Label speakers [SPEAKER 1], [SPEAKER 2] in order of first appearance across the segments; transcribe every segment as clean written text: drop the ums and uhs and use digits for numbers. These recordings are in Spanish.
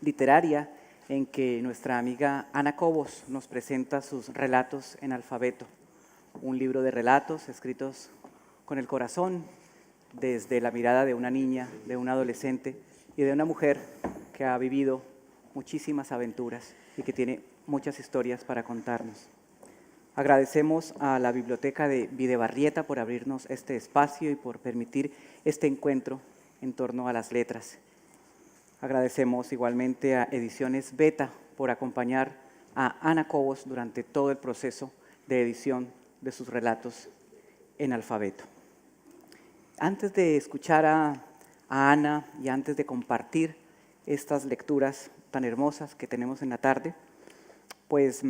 [SPEAKER 1] literaria en que nuestra amiga Ana Cobos nos presenta sus relatos en alfabeto, un libro de relatos escritos con el corazón desde la mirada de una niña, de un adolescente y de una mujer que ha vivido muchísimas aventuras y que tiene muchas historias para contarnos. Agradecemos a la Biblioteca de Videbarrieta por abrirnos este espacio y por permitir este encuentro en torno a las letras. Agradecemos igualmente a Ediciones Beta por acompañar a Ana Cobos durante todo el proceso de edición de sus relatos en alfabeto. Antes de escuchar a Ana y antes de compartir estas lecturas tan hermosas que tenemos en la tarde, pues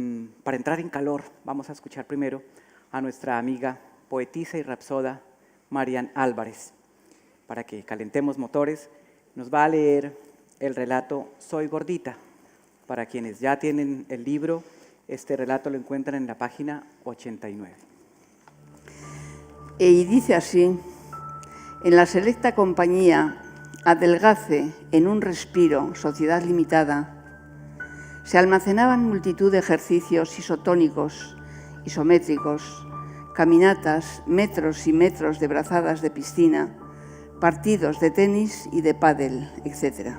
[SPEAKER 1] para entrar en calor vamos a escuchar primero a nuestra amiga poetisa y rapsoda Marian Álvarez. Para que calentemos motores, nos va a leer el relato Soy Gordita. Para quienes ya tienen el libro, este relato lo encuentran en la página 89.
[SPEAKER 2] Y dice así: en la selecta compañía, adelgace en un respiro, sociedad limitada, se almacenaban multitud de ejercicios isotónicos, isométricos, caminatas, metros y metros de brazadas de piscina, partidos de tenis y de pádel, etc.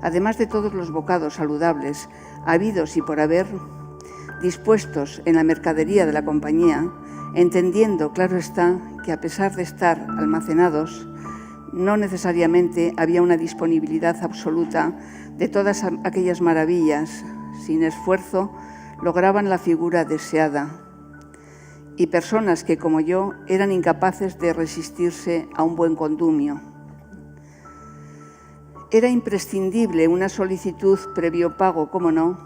[SPEAKER 2] Además de todos los bocados saludables habidos y por haber dispuestos en la mercadería de la compañía, entendiendo, claro está, que a pesar de estar almacenados, no necesariamente había una disponibilidad absoluta de todas aquellas maravillas. Sin esfuerzo lograban la figura deseada, y personas que, como yo, eran incapaces de resistirse a un buen condumio. Era imprescindible una solicitud previo pago, como no,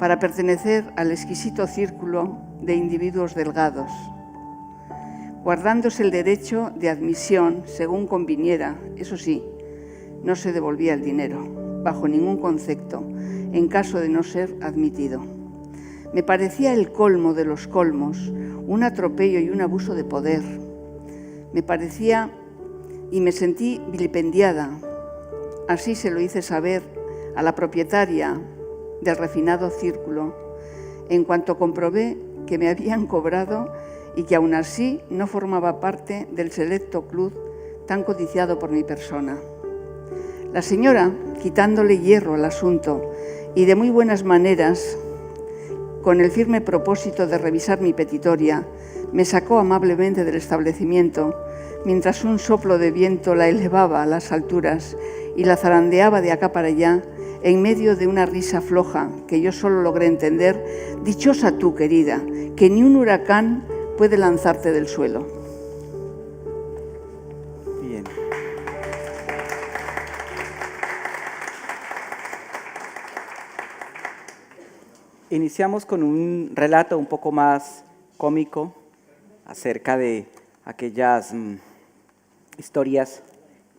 [SPEAKER 2] para pertenecer al exquisito círculo de individuos delgados, guardándose el derecho de admisión según conviniera. Eso sí, no se devolvía el dinero, bajo ningún concepto, en caso de no ser admitido. Me parecía el colmo de los colmos, un atropello y un abuso de poder. Me parecía y me sentí vilipendiada. Así se lo hice saber a la propietaria del refinado círculo, en cuanto comprobé que me habían cobrado y que aún así no formaba parte del selecto club tan codiciado por mi persona. La señora, quitándole hierro al asunto y de muy buenas maneras, con el firme propósito de revisar mi petitoria, me sacó amablemente del establecimiento, mientras un soplo de viento la elevaba a las alturas y la zarandeaba de acá para allá, en medio de una risa floja que yo solo logré entender: dichosa tú, querida, que ni un huracán puede lanzarte del suelo.
[SPEAKER 1] Bien. Iniciamos con un relato un poco más cómico acerca de aquellas historias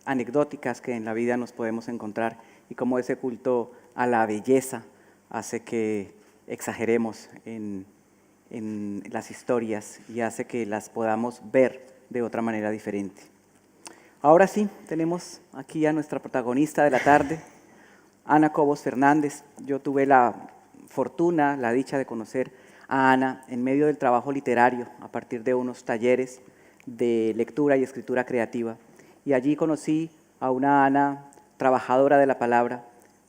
[SPEAKER 1] anecdóticas que en la vida nos podemos encontrar y cómo ese culto a la belleza hace que exageremos en las historias y hace que las podamos ver de otra manera diferente. Ahora sí, tenemos aquí a nuestra protagonista de la tarde, Ana Cobos Fernández. Yo tuve la fortuna, la dicha de conocer a Ana en medio del trabajo literario a partir de unos talleres de lectura y escritura creativa. Y allí conocí a una Ana trabajadora de la palabra,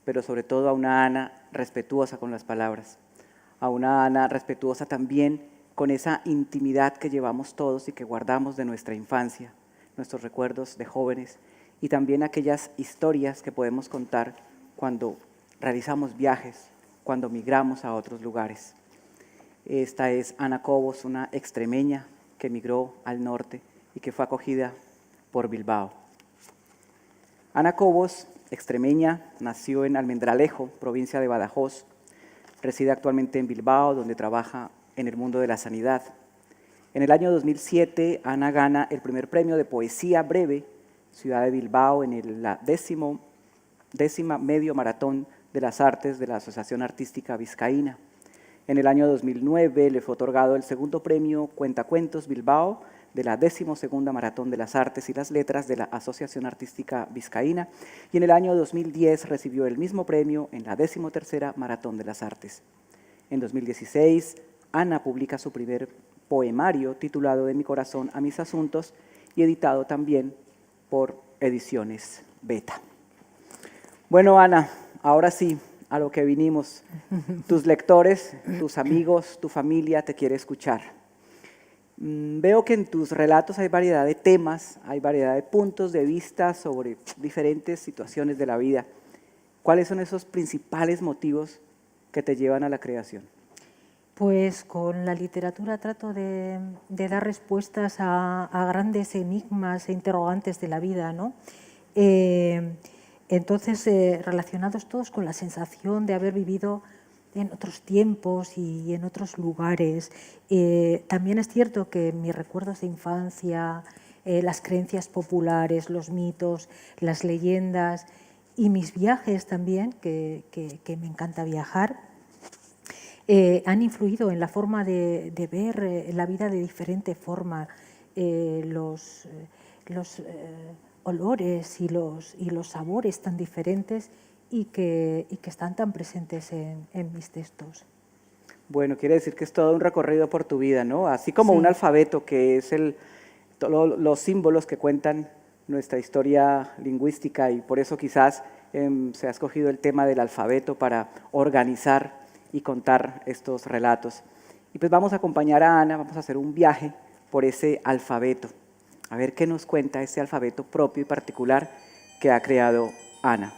[SPEAKER 1] pero sobre todo a una Ana respetuosa con las palabras, a una Ana respetuosa también con esa intimidad que llevamos todos y que guardamos de nuestra infancia, nuestros recuerdos de jóvenes y también aquellas historias que podemos contar cuando realizamos viajes, cuando migramos a otros lugares. Esta es Ana Cobos, una extremeña que migró al norte y que fue acogida por Bilbao. Ana Cobos, extremeña, nació en Almendralejo, provincia de Badajoz. Reside actualmente en Bilbao, donde trabaja en el mundo de la sanidad. En el año 2007, Ana gana el primer premio de poesía breve, Ciudad de Bilbao, en la décima medio maratón de las artes de la Asociación Artística Vizcaína. En el año 2009 le fue otorgado el segundo premio Cuentacuentos Bilbao de la 12ª Maratón de las Artes y las Letras de la Asociación Artística Vizcaína y en el año 2010 recibió el mismo premio en la 13ª Maratón de las Artes. En 2016, Ana publica su primer poemario titulado De mi corazón a mis asuntos y editado también por Ediciones Beta. Bueno, Ana, ahora sí, a lo que vinimos. Tus lectores, tus amigos, tu familia te quiere escuchar. Veo que en tus relatos hay variedad de temas, hay variedad de puntos de vista sobre diferentes situaciones de la vida. ¿Cuáles son esos principales motivos que te llevan a la creación?
[SPEAKER 3] Pues con la literatura trato de dar respuestas a grandes enigmas e interrogantes de la vida, ¿no? Entonces, relacionados todos con la sensación de haber vivido en otros tiempos y en otros lugares. También es cierto que mis recuerdos de infancia, las creencias populares, los mitos, las leyendas y mis viajes también, que me encanta viajar, han influido en la forma de ver la vida de diferente forma, los olores y los sabores tan diferentes y que están tan presentes en mis textos.
[SPEAKER 1] Bueno, quiere decir que es todo un recorrido por tu vida, ¿no? Así como
[SPEAKER 3] Sí.
[SPEAKER 1] un alfabeto, que es los símbolos que cuentan nuestra historia lingüística, y por eso quizás se ha escogido el tema del alfabeto para organizar y contar estos relatos. Y pues vamos a acompañar a Ana, vamos a hacer un viaje por ese alfabeto, a ver qué nos cuenta ese alfabeto propio y particular que ha creado Ana.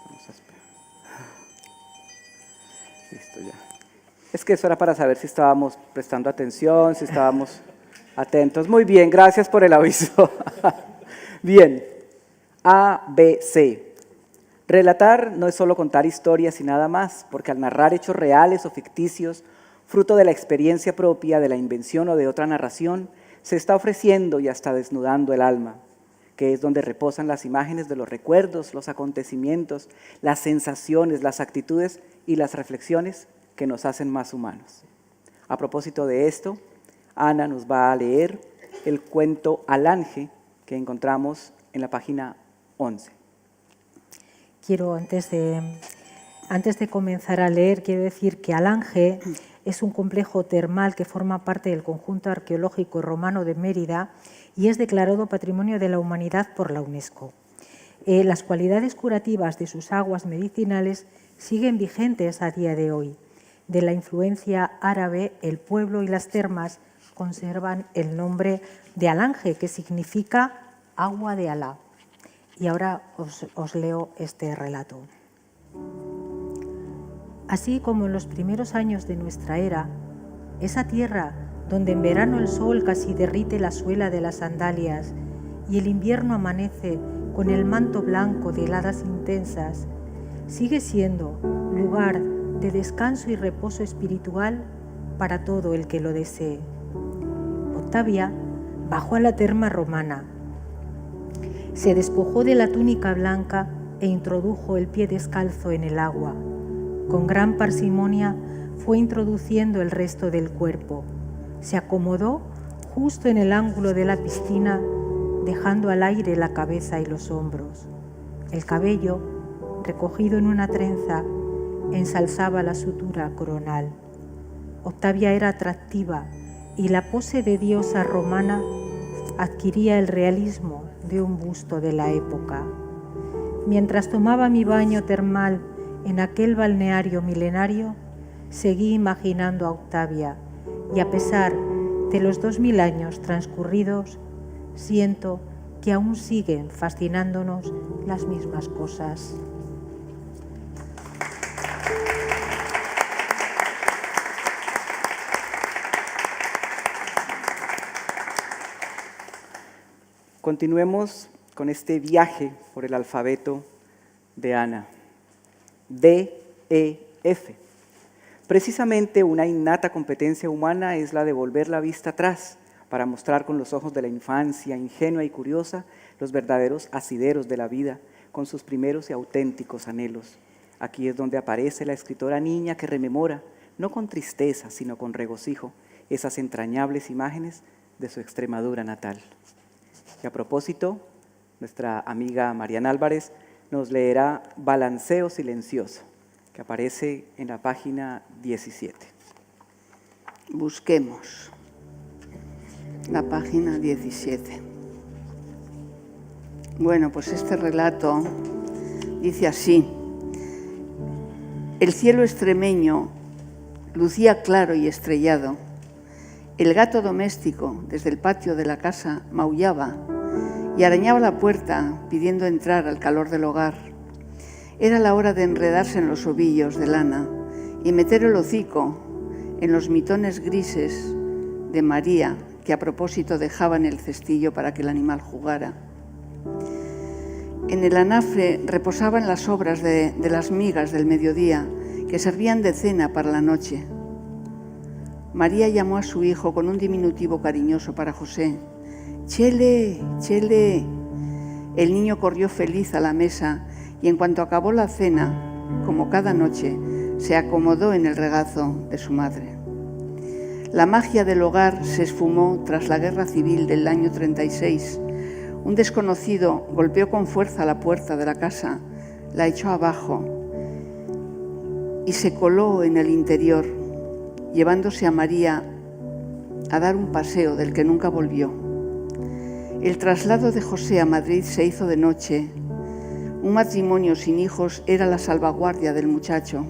[SPEAKER 1] Vamos a esperar. Listo ya. Es que eso era para saber si estábamos prestando atención, si estábamos atentos. Muy bien, gracias por el aviso. Bien, A, B, C. Relatar no es solo contar historias y nada más, porque al narrar hechos reales o ficticios, fruto de la experiencia propia, de la invención o de otra narración, se está ofreciendo y hasta desnudando el alma, que es donde reposan las imágenes de los recuerdos, los acontecimientos, las sensaciones, las actitudes y las reflexiones que nos hacen más humanos. A propósito de esto, Ana nos va a leer el cuento Alange que encontramos en la página 11.
[SPEAKER 3] Quiero, antes de comenzar a leer, quiero decir que Alange es un complejo termal que forma parte del conjunto arqueológico romano de Mérida y es declarado Patrimonio de la Humanidad por la UNESCO. Las cualidades curativas de sus aguas medicinales siguen vigentes a día de hoy. De la influencia árabe, el pueblo y las termas conservan el nombre de Alange, que significa agua de Alá. Y ahora os leo este relato. Así como en los primeros años de nuestra era, esa tierra donde en verano el sol casi derrite la suela de las sandalias y el invierno amanece con el manto blanco de heladas intensas, sigue siendo lugar de descanso y reposo espiritual para todo el que lo desee. Octavia bajó a la terma romana. Se despojó de la túnica blanca e introdujo el pie descalzo en el agua. Con gran parsimonia fue introduciendo el resto del cuerpo. Se acomodó justo en el ángulo de la piscina, dejando al aire la cabeza y los hombros. El cabello, recogido en una trenza, ensalzaba la sutura coronal. Octavia era atractiva y la pose de diosa romana adquiría el realismo de un busto de la época. Mientras tomaba mi baño termal en aquel balneario milenario, seguí imaginando a Octavia y a pesar de los 2000 años transcurridos, siento que aún siguen fascinándonos las mismas cosas.
[SPEAKER 1] Continuemos con este viaje por el alfabeto de Ana. D, E, F. Precisamente una innata competencia humana es la de volver la vista atrás para mostrar con los ojos de la infancia, ingenua y curiosa, los verdaderos asideros de la vida, con sus primeros y auténticos anhelos. Aquí es donde aparece la escritora niña que rememora, no con tristeza, sino con regocijo, esas entrañables imágenes de su Extremadura natal. Y a propósito, nuestra amiga Mariana Álvarez nos leerá Balanceo Silencioso, que aparece en la página 17.
[SPEAKER 2] Busquemos la página 17. Bueno, pues este relato dice así: el cielo extremeño lucía claro y estrellado. El gato doméstico, desde el patio de la casa, maullaba y arañaba la puerta pidiendo entrar al calor del hogar. Era la hora de enredarse en los ovillos de lana y meter el hocico en los mitones grises de María, que a propósito dejaba en el cestillo para que el animal jugara. En el anafre reposaban las sobras de las migas del mediodía, que servían de cena para la noche. María llamó a su hijo con un diminutivo cariñoso para José. «Chele, Chele». El niño corrió feliz a la mesa y en cuanto acabó la cena, como cada noche, se acomodó en el regazo de su madre. La magia del hogar se esfumó tras la guerra civil del año 36. Un desconocido golpeó con fuerza la puerta de la casa, la echó abajo y se coló en el interior, llevándose a María a dar un paseo del que nunca volvió. El traslado de José a Madrid se hizo de noche. Un matrimonio sin hijos era la salvaguardia del muchacho.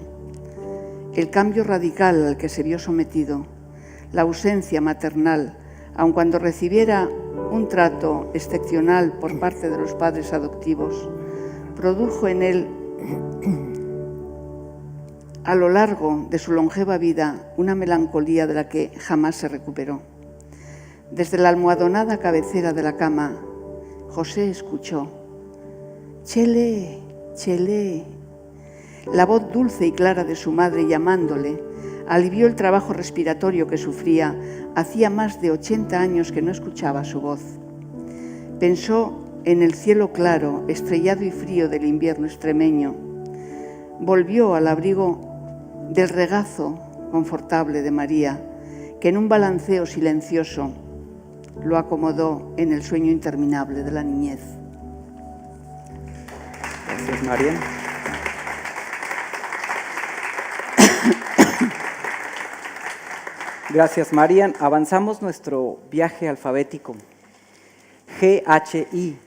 [SPEAKER 2] El cambio radical al que se vio sometido, la ausencia maternal, aun cuando recibiera un trato excepcional por parte de los padres adoptivos, produjo en él, a lo largo de su longeva vida, una melancolía de la que jamás se recuperó. Desde la almohadonada cabecera de la cama, José escuchó: «Chele, Chele». La voz dulce y clara de su madre llamándole alivió el trabajo respiratorio que sufría. Hacía más de 80 años que no escuchaba su voz. Pensó en el cielo claro, estrellado y frío del invierno extremeño. Volvió al abrigo del regazo confortable de María, que en un balanceo silencioso lo acomodó en el sueño interminable de la niñez.
[SPEAKER 1] Gracias, María. Gracias, Marian. Avanzamos nuestro viaje alfabético. GHI.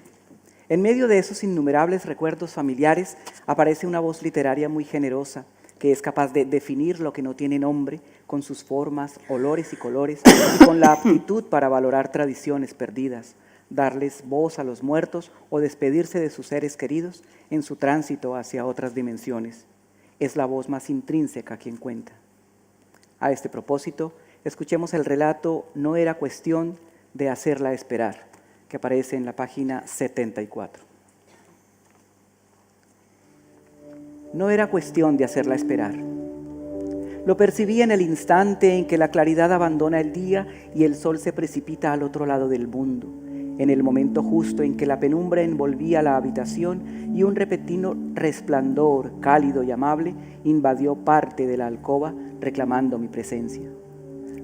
[SPEAKER 1] En medio de esos innumerables recuerdos familiares aparece una voz literaria muy generosa que es capaz de definir lo que no tiene nombre con sus formas, olores y colores y con la aptitud para valorar tradiciones perdidas, darles voz a los muertos o despedirse de sus seres queridos en su tránsito hacia otras dimensiones. Es la voz más intrínseca quien cuenta. A este propósito, escuchemos el relato No era cuestión de hacerla esperar, que aparece en la página 74. No era cuestión de hacerla esperar. Lo percibí en el instante en que la claridad abandona el día y el sol se precipita al otro lado del mundo, en el momento justo en que la penumbra envolvía la habitación y un repentino resplandor cálido y amable invadió parte de la alcoba reclamando mi presencia.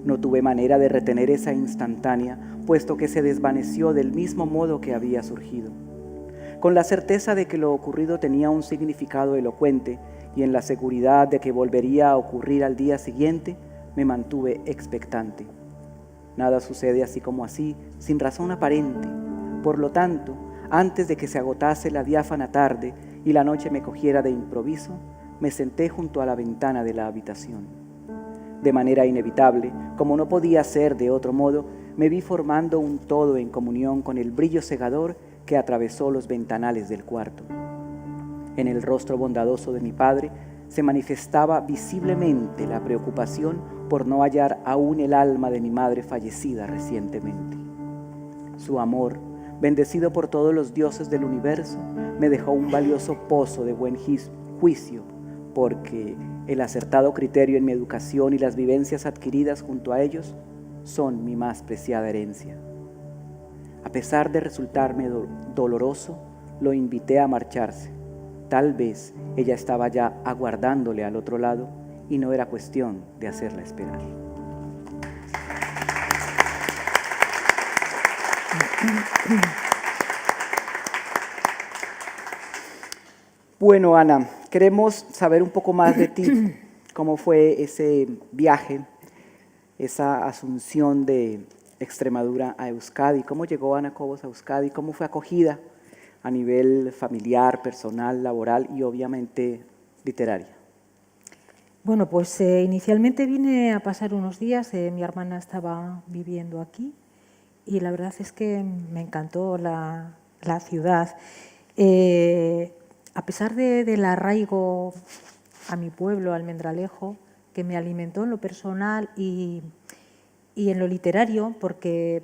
[SPEAKER 1] No tuve manera de retener esa instantánea, puesto que se desvaneció del mismo modo que había surgido. Con la certeza de que lo ocurrido tenía un significado elocuente y en la seguridad de que volvería a ocurrir al día siguiente, me mantuve expectante. Nada sucede así como así, sin razón aparente. Por lo tanto, antes de que se agotase la diáfana tarde y la noche me cogiera de improviso, me senté junto a la ventana de la habitación. De manera inevitable, como no podía ser de otro modo, me vi formando un todo en comunión con el brillo cegador que atravesó los ventanales del cuarto. En el rostro bondadoso de mi padre se manifestaba visiblemente la preocupación por no hallar aún el alma de mi madre fallecida recientemente. Su amor, bendecido por todos los dioses del universo, me dejó un valioso pozo de buen juicio, porque el acertado criterio en mi educación y las vivencias adquiridas junto a ellos son mi más preciada herencia. A pesar de resultarme doloroso, lo invité a marcharse. Tal vez ella estaba ya aguardándole al otro lado y no era cuestión de hacerla esperar. Bueno, Ana, queremos saber un poco más de ti, cómo fue ese viaje, esa asunción de Extremadura a Euskadi, cómo llegó Ana Cobos a Euskadi, cómo fue acogida a nivel familiar, personal, laboral y obviamente literaria.
[SPEAKER 3] Bueno, pues inicialmente vine a pasar unos días, mi hermana estaba viviendo aquí y la verdad es que me encantó la ciudad. A pesar del arraigo a mi pueblo, Almendralejo, que me alimentó en lo personal y en lo literario, porque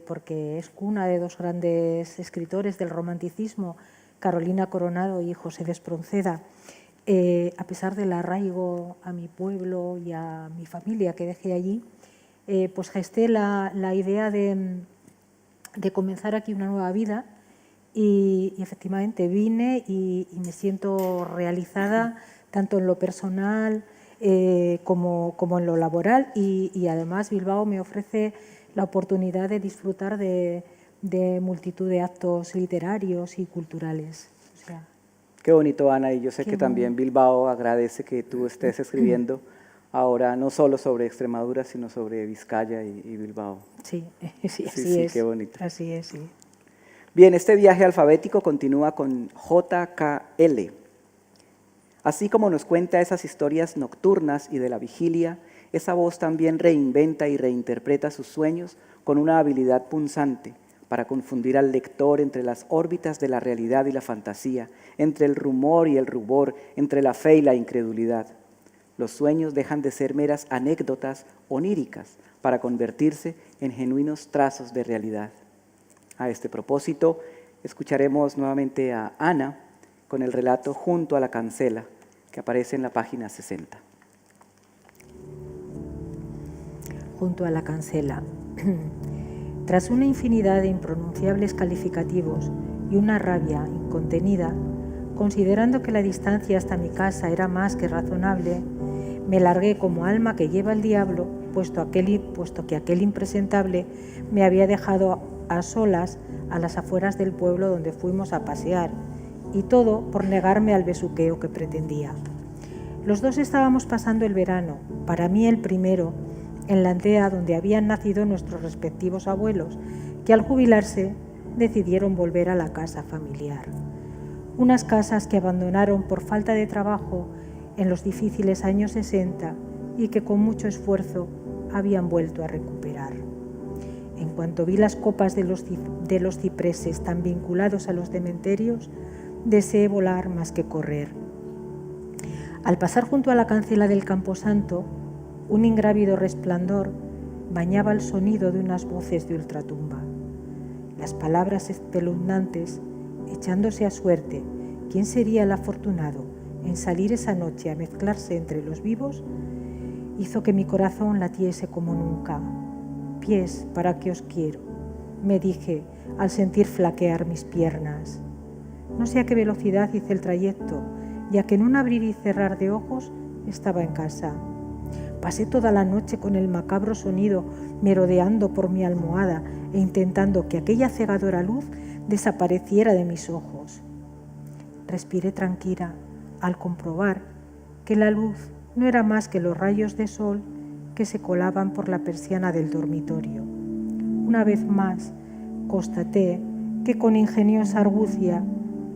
[SPEAKER 3] es cuna de dos grandes escritores del romanticismo, Carolina Coronado y José de Espronceda, a pesar del arraigo a mi pueblo y a mi familia que dejé allí, pues gesté la idea de comenzar aquí una nueva vida y efectivamente vine y me siento realizada tanto en lo personal como en lo laboral y además Bilbao me ofrece la oportunidad de disfrutar de multitud de actos literarios y culturales. O sea,
[SPEAKER 1] qué bonito, Ana, y yo sé que también Bilbao agradece que tú estés escribiendo ahora no solo sobre Extremadura, sino sobre Vizcaya y Bilbao.
[SPEAKER 3] Sí, sí, así
[SPEAKER 1] sí,
[SPEAKER 3] es.
[SPEAKER 1] Qué bonito.
[SPEAKER 3] Así es, sí.
[SPEAKER 1] Bien, este viaje alfabético continúa con JKL. Así como nos cuenta esas historias nocturnas y de la vigilia, esa voz también reinventa y reinterpreta sus sueños con una habilidad punzante para confundir al lector entre las órbitas de la realidad y la fantasía, entre el rumor y el rubor, entre la fe y la incredulidad. Los sueños dejan de ser meras anécdotas oníricas para convertirse en genuinos trazos de realidad. A este propósito, escucharemos nuevamente a Ana con el relato Junto a la cancela, que aparece en la página 60.
[SPEAKER 3] Junto a la cancela. Tras una infinidad de impronunciables calificativos y una rabia incontenida, considerando que la distancia hasta mi casa era más que razonable, me largué como alma que lleva el diablo, puesto que aquel impresentable me había dejado a solas a las afueras del pueblo donde fuimos a pasear, y todo por negarme al besuqueo que pretendía. Los dos estábamos pasando el verano, para mí el primero, en la aldea donde habían nacido nuestros respectivos abuelos, que al jubilarse decidieron volver a la casa familiar. Unas casas que abandonaron por falta de trabajo en los difíciles años 60 y que con mucho esfuerzo habían vuelto a recuperar. En cuanto vi las copas de los cipreses tan vinculados a los cementerios, deseé volar más que correr. Al pasar junto a la cancela del Camposanto, un ingrávido resplandor bañaba el sonido de unas voces de ultratumba. Las palabras espeluznantes, echándose a suerte, ¿quién sería el afortunado en salir esa noche a mezclarse entre los vivos?, hizo que mi corazón latiese como nunca. Pies, ¿para qué os quiero?, me dije al sentir flaquear mis piernas. No sé a qué velocidad hice el trayecto, ya que en un abrir y cerrar de ojos estaba en casa. Pasé toda la noche con el macabro sonido merodeando por mi almohada e intentando que aquella cegadora luz desapareciera de mis ojos. Respiré tranquila al comprobar que la luz no era más que los rayos de sol que se colaban por la persiana del dormitorio. Una vez más constaté que con ingeniosa argucia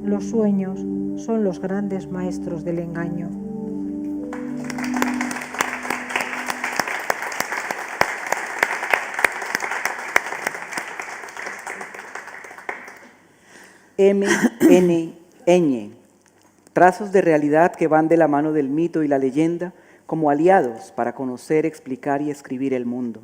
[SPEAKER 3] los sueños son los grandes maestros del engaño.
[SPEAKER 1] MNN, trazos de realidad que van de la mano del mito y la leyenda como aliados para conocer, explicar y escribir el mundo.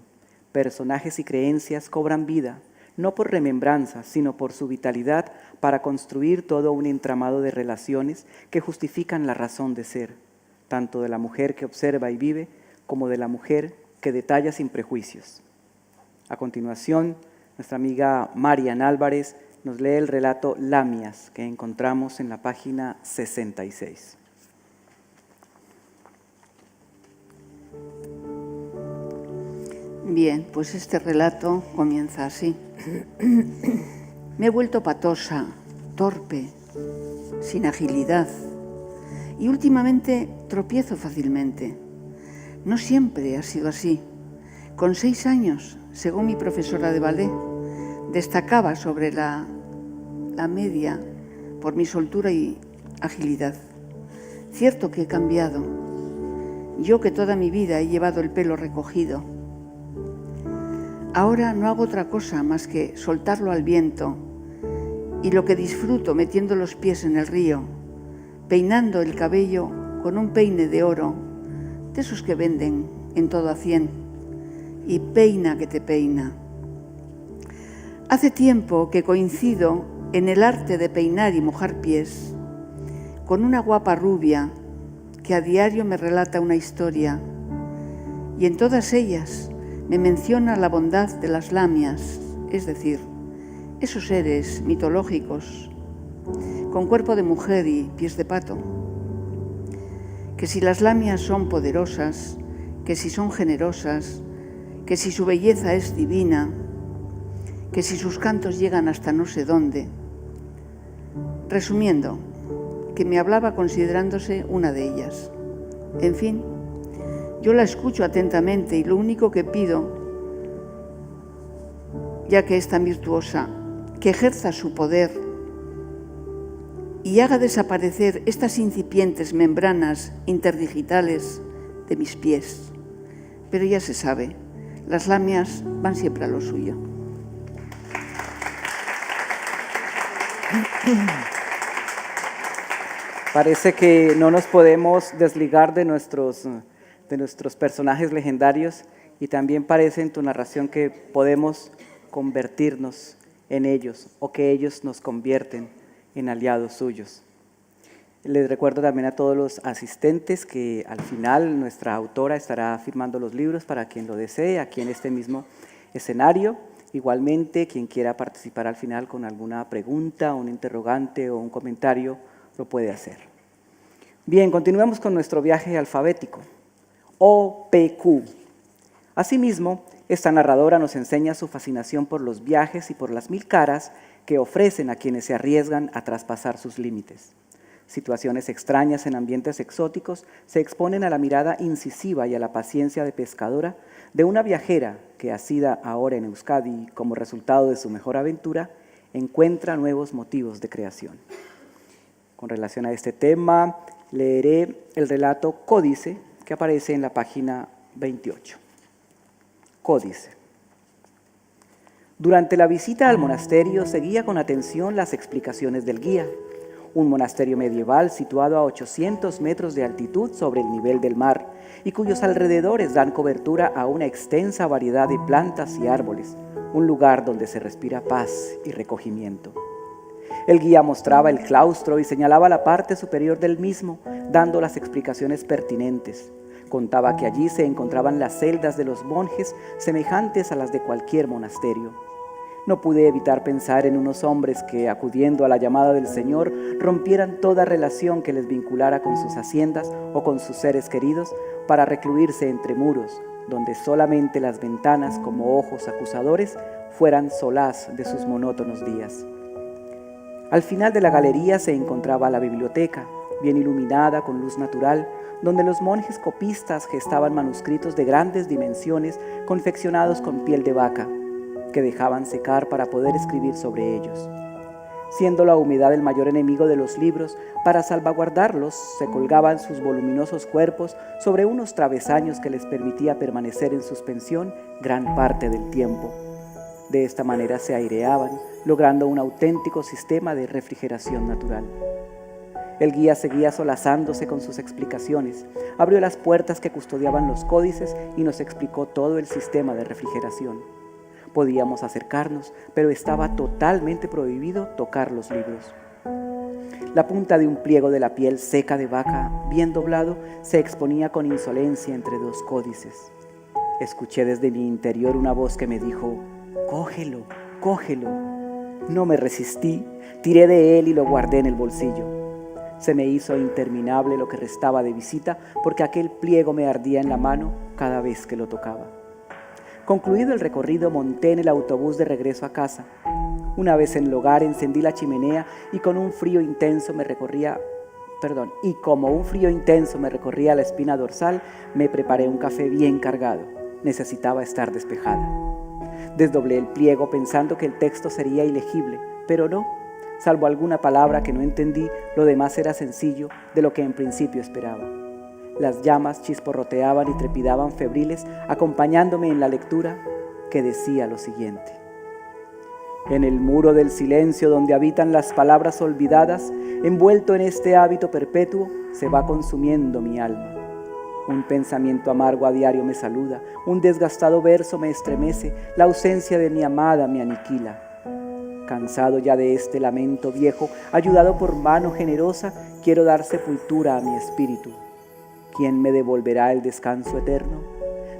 [SPEAKER 1] Personajes y creencias cobran vida, no por remembranzas, sino por su vitalidad para construir todo un entramado de relaciones que justifican la razón de ser, tanto de la mujer que observa y vive, como de la mujer que detalla sin prejuicios. A continuación, nuestra amiga Marian Álvarez nos lee el relato Lamias, que encontramos en la página 66.
[SPEAKER 2] Bien, pues este relato comienza así. Me he vuelto patosa, torpe, sin agilidad y últimamente tropiezo fácilmente. No siempre ha sido así. Con 6 años, según mi profesora de ballet, destacaba sobre la media por mi soltura y agilidad. Cierto que he cambiado. Yo que toda mi vida he llevado el pelo recogido. Ahora no hago otra cosa más que soltarlo al viento y lo que disfruto metiendo los pies en el río, peinando el cabello con un peine de oro, de esos que venden en todo a 100, y peina que te peina. Hace tiempo que coincido en el arte de peinar y mojar pies con una guapa rubia que a diario me relata una historia y en todas ellas me menciona la bondad de las lamias, es decir, esos seres mitológicos con cuerpo de mujer y pies de pato, que si las lamias son poderosas, que si son generosas, que si su belleza es divina, que si sus cantos llegan hasta no sé dónde. Resumiendo, que me hablaba considerándose una de ellas. En fin, yo la escucho atentamente y lo único que pido, ya que es tan virtuosa, que ejerza su poder y haga desaparecer estas incipientes membranas interdigitales de mis pies. Pero ya se sabe, las lamias van siempre a lo suyo.
[SPEAKER 1] Parece que no nos podemos desligar de nuestros personajes legendarios y también parece en tu narración que podemos convertirnos en ellos o que ellos nos convierten en aliados suyos. Les recuerdo también a todos los asistentes que al final nuestra autora estará firmando los libros para quien lo desee aquí en este mismo escenario. Igualmente, quien quiera participar al final con alguna pregunta, un interrogante o un comentario, lo puede hacer. Bien, continuemos con nuestro viaje alfabético. OPQ. Asimismo, esta narradora nos enseña su fascinación por los viajes y por las 1000 caras que ofrecen a quienes se arriesgan a traspasar sus límites. Situaciones extrañas en ambientes exóticos se exponen a la mirada incisiva y a la paciencia de pescadora de una viajera que, asida ahora en Euskadi como resultado de su mejor aventura, encuentra nuevos motivos de creación. Con relación a este tema, leeré el relato Códice que aparece en la página 28. Códice. Durante la visita al monasterio seguía con atención las explicaciones del guía. Un monasterio medieval situado a 800 metros de altitud sobre el nivel del mar y cuyos alrededores dan cobertura a una extensa variedad de plantas y árboles, un lugar donde se respira paz y recogimiento. El guía mostraba el claustro y señalaba la parte superior del mismo, dando las explicaciones pertinentes. Contaba que allí se encontraban las celdas de los monjes semejantes a las de cualquier monasterio. No pude evitar pensar en unos hombres que, acudiendo a la llamada del Señor, rompieran toda relación que les vinculara con sus haciendas o con sus seres queridos para recluirse entre muros, donde solamente las ventanas, como ojos acusadores, fueran solaz de sus monótonos días. Al final de la galería se encontraba la biblioteca, bien iluminada con luz natural, donde los monjes copistas gestaban manuscritos de grandes dimensiones confeccionados con piel de vaca, que dejaban secar para poder escribir sobre ellos. Siendo la humedad el mayor enemigo de los libros, para salvaguardarlos se colgaban sus voluminosos cuerpos sobre unos travesaños que les permitía permanecer en suspensión gran parte del tiempo. De esta manera se aireaban, logrando un auténtico sistema de refrigeración natural. El guía seguía solazándose con sus explicaciones, abrió las puertas que custodiaban los códices y nos explicó todo el sistema de refrigeración. Podíamos acercarnos, pero estaba totalmente prohibido tocar los libros. La punta de un pliego de la piel seca de vaca, bien doblado, se exponía con insolencia entre 2 códices. Escuché desde mi interior una voz que me dijo: «Cógelo, cógelo». No me resistí, tiré de él y lo guardé en el bolsillo. Se me hizo interminable lo que restaba de visita porque aquel pliego me ardía en la mano cada vez que lo tocaba. Concluido el recorrido, monté en el autobús de regreso a casa. Una vez en el hogar, encendí la chimenea y como un frío intenso me recorría la espina dorsal, me preparé un café bien cargado. Necesitaba estar despejada. Desdoblé el pliego pensando que el texto sería ilegible, pero no. Salvo alguna palabra que no entendí, lo demás era sencillo de lo que en principio esperaba. Las llamas chisporroteaban y trepidaban febriles, acompañándome en la lectura, que decía lo siguiente: en el muro del silencio donde habitan las palabras olvidadas, envuelto en este hábito perpetuo, se va consumiendo mi alma. Un pensamiento amargo a diario me saluda, un desgastado verso me estremece, la ausencia de mi amada me aniquila. Cansado ya de este lamento viejo, ayudado por mano generosa, quiero dar sepultura a mi espíritu. ¿Quién me devolverá el descanso eterno?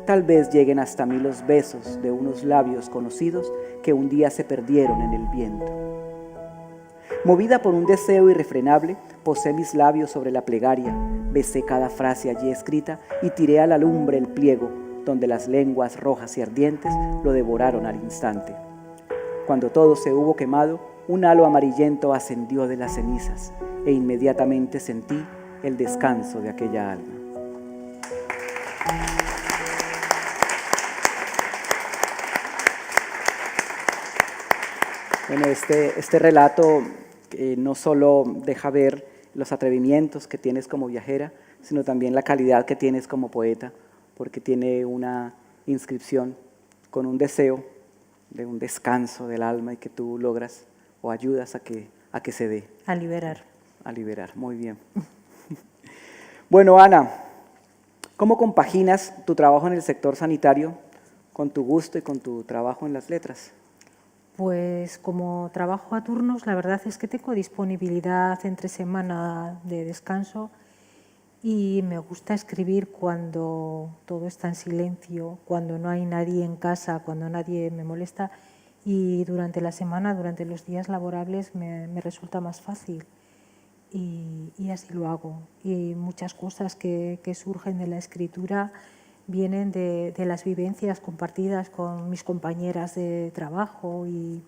[SPEAKER 1] Tal vez lleguen hasta mí los besos de unos labios conocidos que un día se perdieron en el viento. Movida por un deseo irrefrenable, posé mis labios sobre la plegaria, besé cada frase allí escrita y tiré a la lumbre el pliego, donde las lenguas rojas y ardientes lo devoraron al instante. Cuando todo se hubo quemado, un halo amarillento ascendió de las cenizas e inmediatamente sentí el descanso de aquella alma. Bueno, este relato no solo deja ver los atrevimientos que tienes como viajera, sino también la calidad que tienes como poeta, porque tiene una inscripción con un deseo de un descanso del alma y que tú logras o ayudas a que se dé.
[SPEAKER 3] A liberar.
[SPEAKER 1] A liberar, muy bien. Bueno, Ana, ¿cómo compaginas tu trabajo en el sector sanitario con tu gusto y con tu trabajo en las letras?
[SPEAKER 3] Pues como trabajo a turnos, la verdad es que tengo disponibilidad entre semana de descanso y me gusta escribir cuando todo está en silencio, cuando no hay nadie en casa, cuando nadie me molesta, y durante la semana, durante los días laborables me resulta más fácil y así lo hago. Y muchas cosas que surgen de la escritura vienen de las vivencias compartidas con mis compañeras de trabajo e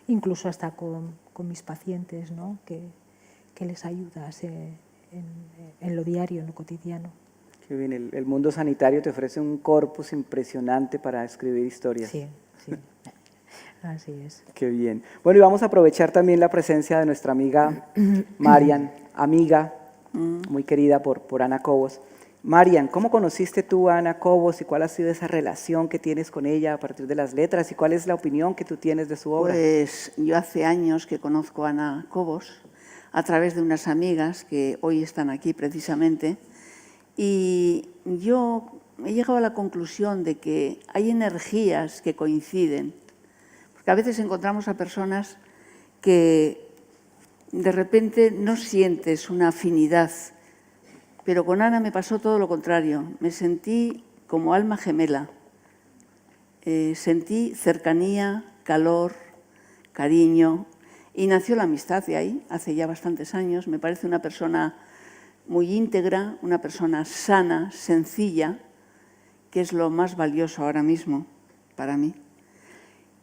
[SPEAKER 3] incluso hasta con mis pacientes, ¿no? que les ayudas en lo diario, en lo cotidiano.
[SPEAKER 1] Qué bien, el mundo sanitario te ofrece un corpus impresionante para escribir historias.
[SPEAKER 3] Sí, sí, así es.
[SPEAKER 1] Qué bien. Bueno, y vamos a aprovechar también la presencia de nuestra amiga Marian, amiga muy querida por Ana Cobos. Marian, ¿cómo conociste tú a Ana Cobos y cuál ha sido esa relación que tienes con ella a partir de las letras y cuál es la opinión que tú tienes de su obra?
[SPEAKER 2] Pues yo hace años que conozco a Ana Cobos a través de unas amigas que hoy están aquí precisamente, y yo he llegado a la conclusión de que hay energías que coinciden, porque a veces encontramos a personas que de repente no sientes una afinidad, pero con Ana me pasó todo lo contrario, me sentí como alma gemela, sentí cercanía, calor, cariño, y nació la amistad de ahí, hace ya bastantes años. Me parece una persona muy íntegra, una persona sana, sencilla, que es lo más valioso ahora mismo para mí.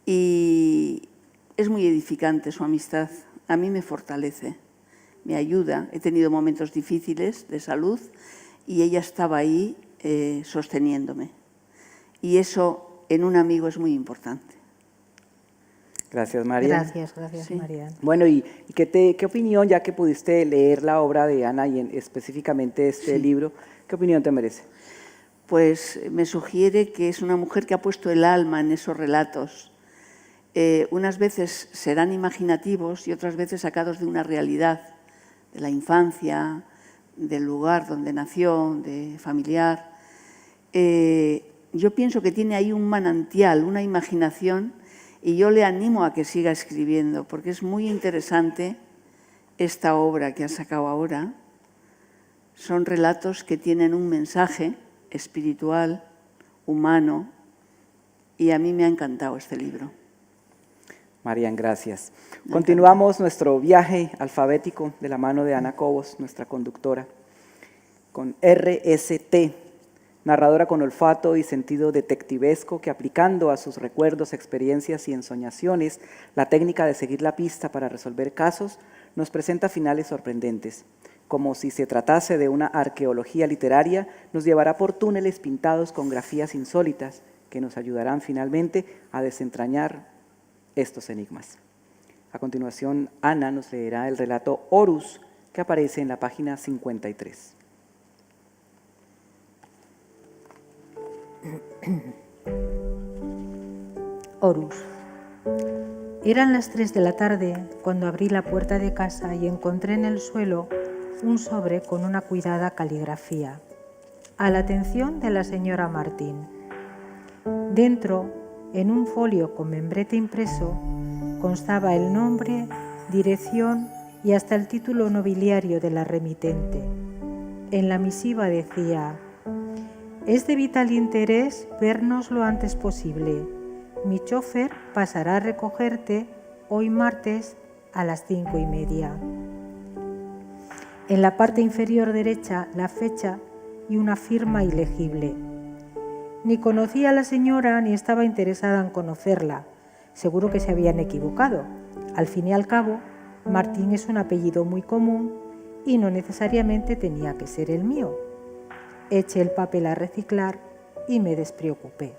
[SPEAKER 2] Y es muy edificante su amistad, a mí me fortalece, me ayuda. He tenido momentos difíciles de salud y ella estaba ahí sosteniéndome. Y eso en un amigo es muy importante.
[SPEAKER 1] Gracias, Marian.
[SPEAKER 3] Gracias,
[SPEAKER 2] Sí.
[SPEAKER 3] Marian.
[SPEAKER 1] Bueno, ¿y qué opinión, ya que pudiste leer la obra de Ana y específicamente este libro, qué opinión te merece?
[SPEAKER 2] Pues me sugiere que es una mujer que ha puesto el alma en esos relatos. Unas veces serán imaginativos y otras veces sacados de una realidad, de la infancia, del lugar donde nació, de familiar. Yo pienso que tiene ahí un manantial, una imaginación, y yo le animo a que siga escribiendo, porque es muy interesante esta obra que ha sacado ahora. Son relatos que tienen un mensaje espiritual, humano, y a mí me ha encantado este libro.
[SPEAKER 1] Marian, gracias. Continuamos nuestro viaje alfabético de la mano de Ana Cobos, nuestra conductora, con RST. narradora con olfato y sentido detectivesco que, aplicando a sus recuerdos, experiencias y ensoñaciones la técnica de seguir la pista para resolver casos, nos presenta finales sorprendentes. Como si se tratase de una arqueología literaria, nos llevará por túneles pintados con grafías insólitas que nos ayudarán finalmente a desentrañar estos enigmas. A continuación, Ana nos leerá el relato Horus, que aparece en la página 53.
[SPEAKER 3] Horus. Eran las 3 de la tarde cuando abrí la puerta de casa y encontré en el suelo un sobre con una cuidada caligrafía. A la atención de la señora Martín. Dentro, en un folio con membrete impreso, constaba el nombre, dirección y hasta el título nobiliario de la remitente. En la misiva decía: «Es de vital interés vernos lo antes posible. Mi chofer pasará a recogerte hoy martes a las 5:30». En la parte inferior derecha la fecha y una firma ilegible. Ni conocía a la señora ni estaba interesada en conocerla. Seguro que se habían equivocado. Al fin y al cabo, Martín es un apellido muy común y no necesariamente tenía que ser el mío. Eché el papel a reciclar y me despreocupé.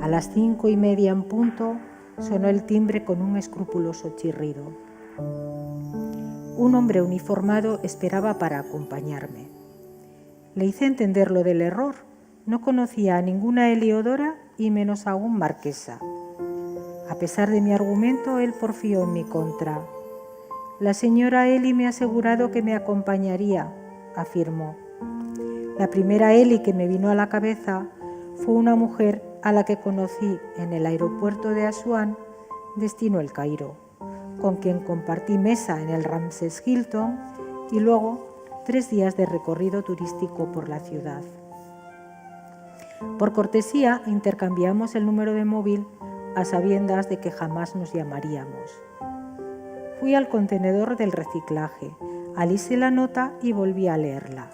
[SPEAKER 3] A las 5:30 en punto sonó el timbre con un escrupuloso chirrido. Un hombre uniformado esperaba para acompañarme. Le hice entender lo del error. No conocía a ninguna Heliodora y menos aún marquesa. A pesar de mi argumento, él porfió en mi contra. «La señora Eli me ha asegurado que me acompañaría», afirmó. La primera Eli que me vino a la cabeza fue una mujer a la que conocí en el aeropuerto de Asuán, destino El Cairo, con quien compartí mesa en el Ramses Hilton y luego 3 días de recorrido turístico por la ciudad. Por cortesía intercambiamos el número de móvil a sabiendas de que jamás nos llamaríamos. Fui al contenedor del reciclaje, alisé la nota y volví a leerla.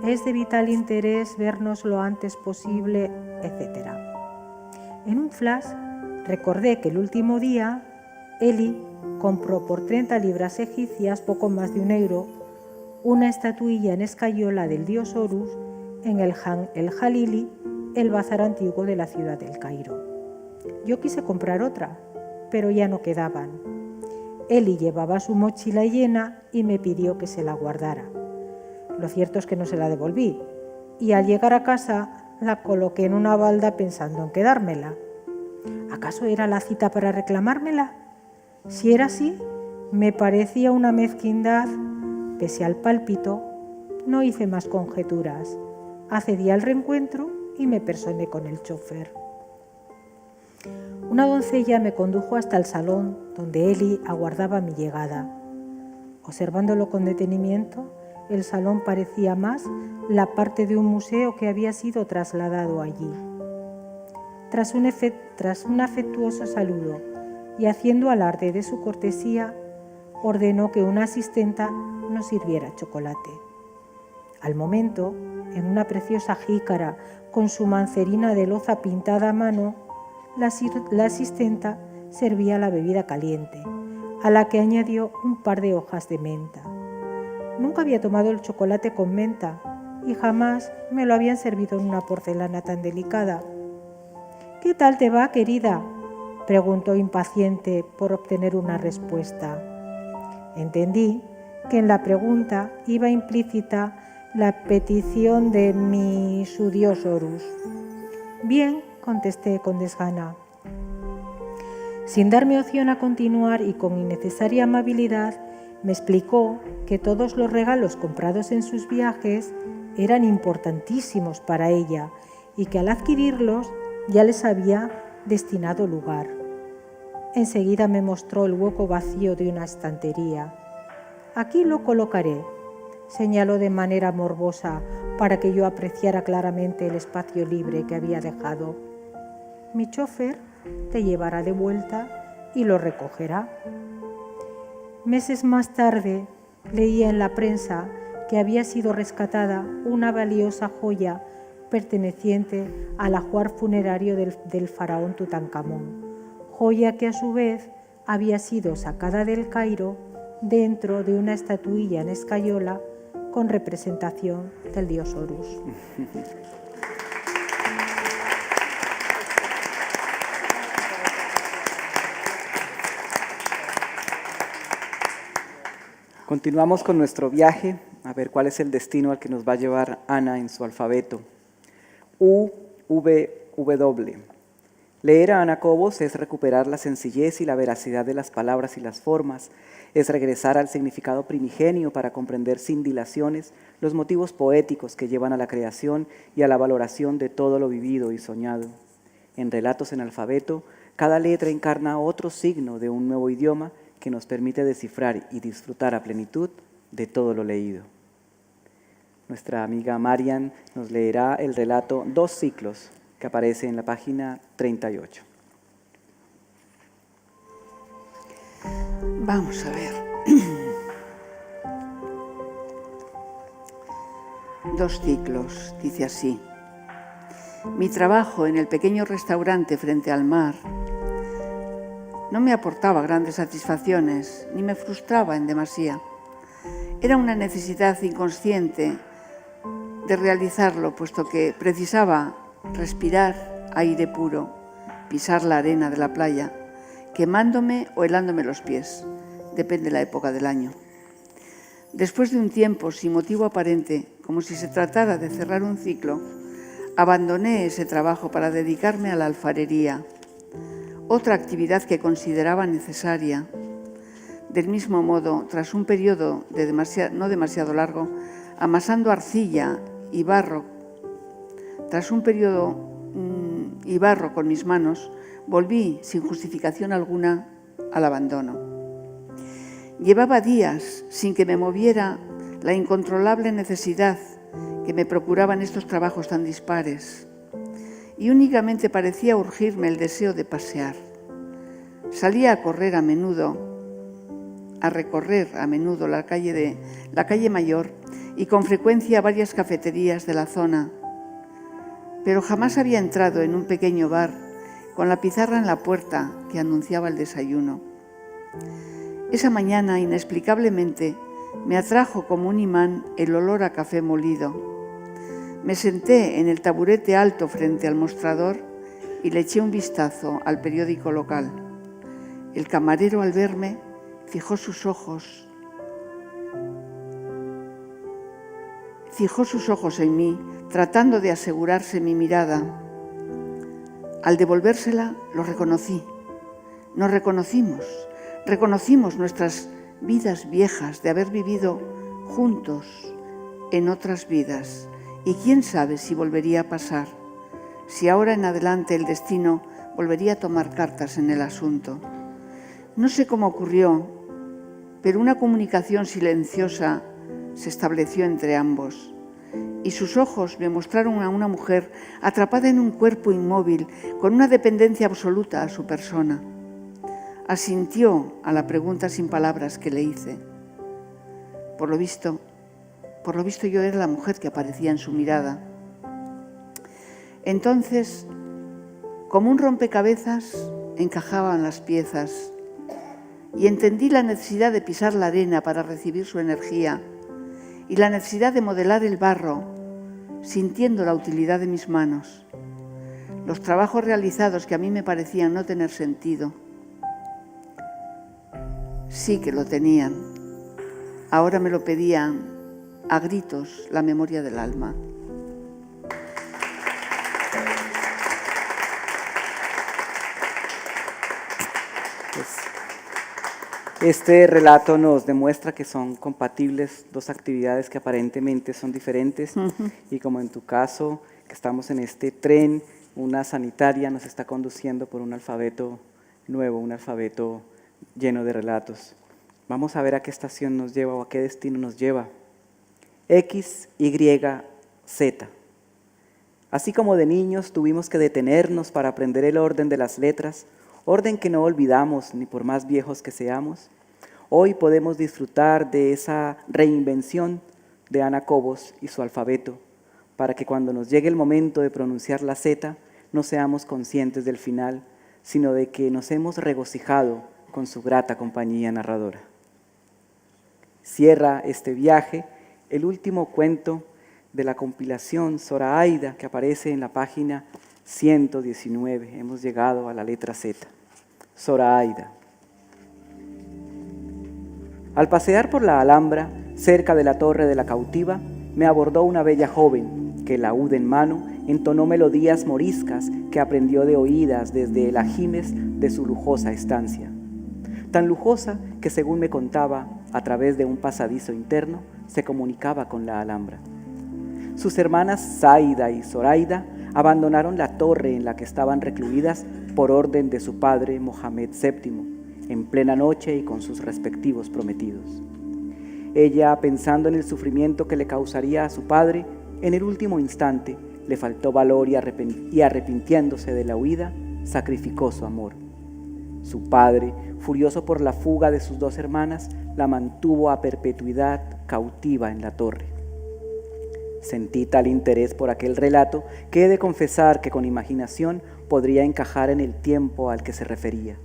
[SPEAKER 3] «Es de vital interés vernos lo antes posible», etc. En un flash recordé que el último día Eli compró por 30 libras egipcias, poco más de €1, una estatuilla en escayola del dios Horus en el Han el Jalili, el bazar antiguo de la ciudad del Cairo. Yo quise comprar otra, pero ya no quedaban. Eli llevaba su mochila llena y me pidió que se la guardara. Lo cierto es que no se la devolví, y al llegar a casa la coloqué en una balda pensando en quedármela. ¿Acaso era la cita para reclamármela? Si era así, me parecía una mezquindad. Pese al pálpito, no hice más conjeturas. Accedí al reencuentro y me personé con el chofer. Una doncella me condujo hasta el salón donde Eli aguardaba mi llegada. Observándolo con detenimiento, el salón parecía más la parte de un museo que había sido trasladado allí. Tras un afectuoso saludo y haciendo alarde de su cortesía, ordenó que una asistenta nos sirviera chocolate. Al momento, en una preciosa jícara con su mancerina de loza pintada a mano, la asistenta servía la bebida caliente, a la que añadió un par de hojas de menta. Nunca había tomado el chocolate con menta y jamás me lo habían servido en una porcelana tan delicada. «¿Qué tal te va, querida?», preguntó impaciente por obtener una respuesta. Entendí que en la pregunta iba implícita la petición de su dios Horus. «Bien», contesté con desgana. Sin darme opción a continuar y con innecesaria amabilidad, me explicó que todos los regalos comprados en sus viajes eran importantísimos para ella y que al adquirirlos ya les había destinado lugar. Enseguida me mostró el hueco vacío de una estantería. «Aquí lo colocaré», señaló de manera morbosa para que yo apreciara claramente el espacio libre que había dejado. «Mi chofer te llevará de vuelta y lo recogerá». Meses más tarde leía en la prensa que había sido rescatada una valiosa joya perteneciente al ajuar funerario del faraón Tutankamón, joya que a su vez había sido sacada del Cairo dentro de una estatuilla en escayola con representación del dios Horus.
[SPEAKER 1] Continuamos con nuestro viaje, a ver cuál es el destino al que nos va a llevar Ana en su alfabeto. UVW. Leer a Ana Cobos es recuperar la sencillez y la veracidad de las palabras y las formas, es regresar al significado primigenio para comprender sin dilaciones los motivos poéticos que llevan a la creación y a la valoración de todo lo vivido y soñado. En Relatos en Alfabeto, cada letra encarna otro signo de un nuevo idioma que nos permite descifrar y disfrutar a plenitud de todo lo leído. Nuestra amiga Marian nos leerá el relato Dos ciclos, que aparece en la página 38.
[SPEAKER 2] Vamos a ver. Dos ciclos, dice así. Mi trabajo en el pequeño restaurante frente al mar no me aportaba grandes satisfacciones ni me frustraba en demasía. Era una necesidad inconsciente de realizarlo, puesto que precisaba respirar aire puro, pisar la arena de la playa, quemándome o helándome los pies, depende de la época del año. Después de un tiempo, sin motivo aparente, como si se tratara de cerrar un ciclo, abandoné ese trabajo para dedicarme a la alfarería, otra actividad que consideraba necesaria. Del mismo modo, tras un periodo no demasiado largo, amasando arcilla y barro, con mis manos, volví, sin justificación alguna, al abandono. Llevaba días sin que me moviera la incontrolable necesidad que me procuraban estos trabajos tan dispares, y únicamente parecía urgirme el deseo de pasear. Salía a recorrer a menudo la calle Mayor y con frecuencia varias cafeterías de la zona, pero jamás había entrado en un pequeño bar con la pizarra en la puerta que anunciaba el desayuno. Esa mañana, inexplicablemente, me atrajo como un imán el olor a café molido. Me senté en el taburete alto frente al mostrador y le eché un vistazo al periódico local. El camarero, al verme, fijó sus ojos en mí, tratando de asegurarse mi mirada. Al devolvérsela, lo reconocí. Nos reconocimos nuestras vidas viejas de haber vivido juntos en otras vidas. Y quién sabe si volvería a pasar, si ahora en adelante el destino volvería a tomar cartas en el asunto. No sé cómo ocurrió, pero una comunicación silenciosa se estableció entre ambos, y sus ojos me mostraron a una mujer atrapada en un cuerpo inmóvil, con una dependencia absoluta a su persona. Asintió a la pregunta sin palabras que le hice. Por lo visto yo era la mujer que aparecía en su mirada. Entonces, como un rompecabezas, encajaban las piezas y entendí la necesidad de pisar la arena para recibir su energía y la necesidad de modelar el barro, sintiendo la utilidad de mis manos. Los trabajos realizados que a mí me parecían no tener sentido, sí que lo tenían. Ahora me lo pedían a gritos la memoria del alma.
[SPEAKER 1] Este relato nos demuestra que son compatibles dos actividades que aparentemente son diferentes, y como en tu caso, que estamos en este tren, una sanitaria nos está conduciendo por un alfabeto nuevo, un alfabeto lleno de relatos. Vamos a ver a qué estación nos lleva o a qué destino nos lleva. X, Y, Z. Así como de niños tuvimos que detenernos para aprender el orden de las letras, orden que no olvidamos ni por más viejos que seamos, hoy podemos disfrutar de esa reinvención de Ana Cobos y su alfabeto, para que cuando nos llegue el momento de pronunciar la Z, no seamos conscientes del final, sino de que nos hemos regocijado con su grata compañía narradora. Cierra este viaje el último cuento de la compilación Zoraida, que aparece en la página 119. Hemos llegado a la letra Z. Zoraida. Al pasear por la Alhambra, cerca de la Torre de la Cautiva, me abordó una bella joven que, laúd en mano, entonó melodías moriscas que aprendió de oídas desde el ajimes de su lujosa estancia. Tan lujosa que, según me contaba, a través de un pasadizo interno, se comunicaba con la Alhambra. Sus hermanas Zaida y Zoraida abandonaron la torre en la que estaban recluidas por orden de su padre Mohamed VII, en plena noche y con sus respectivos prometidos. Ella, pensando en el sufrimiento que le causaría a su padre, en el último instante le faltó valor y arrepintiéndose de la huida, sacrificó su amor. Su padre, furioso por la fuga de sus dos hermanas, la mantuvo a perpetuidad cautiva en la torre. Sentí tal interés por aquel relato que he de confesar que con imaginación podría encajar en el tiempo al que se refería.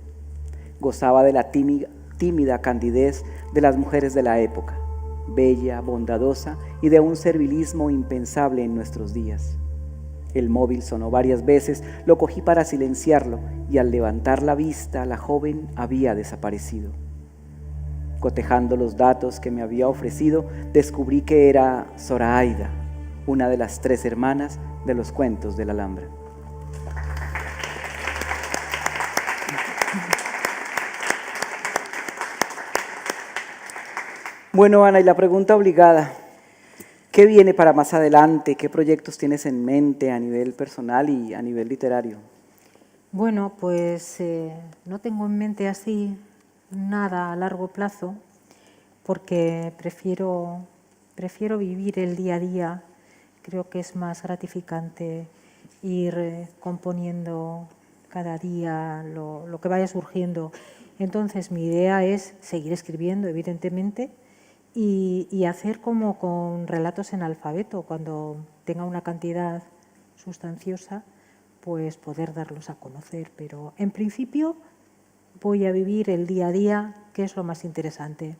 [SPEAKER 1] Gozaba de la tímida candidez de las mujeres de la época, bella, bondadosa y de un servilismo impensable en nuestros días. El móvil sonó varias veces, lo cogí para silenciarlo y al levantar la vista la joven había desaparecido. Cotejando los datos que me había ofrecido, descubrí que era Zoraida, una de las 3 hermanas de los cuentos de la Alhambra. Bueno, Ana, y la pregunta obligada, ¿qué viene para más adelante? ¿Qué proyectos tienes en mente a nivel personal y a nivel literario?
[SPEAKER 3] Bueno, pues no tengo en mente así nada a largo plazo, porque prefiero vivir el día a día. Creo que es más gratificante ir componiendo cada día lo que vaya surgiendo. Entonces, mi idea es seguir escribiendo, evidentemente, y hacer como con relatos en alfabeto. Cuando tenga una cantidad sustanciosa, pues poder darlos a conocer. Pero, en principio, voy a vivir el día a día, que es lo más interesante.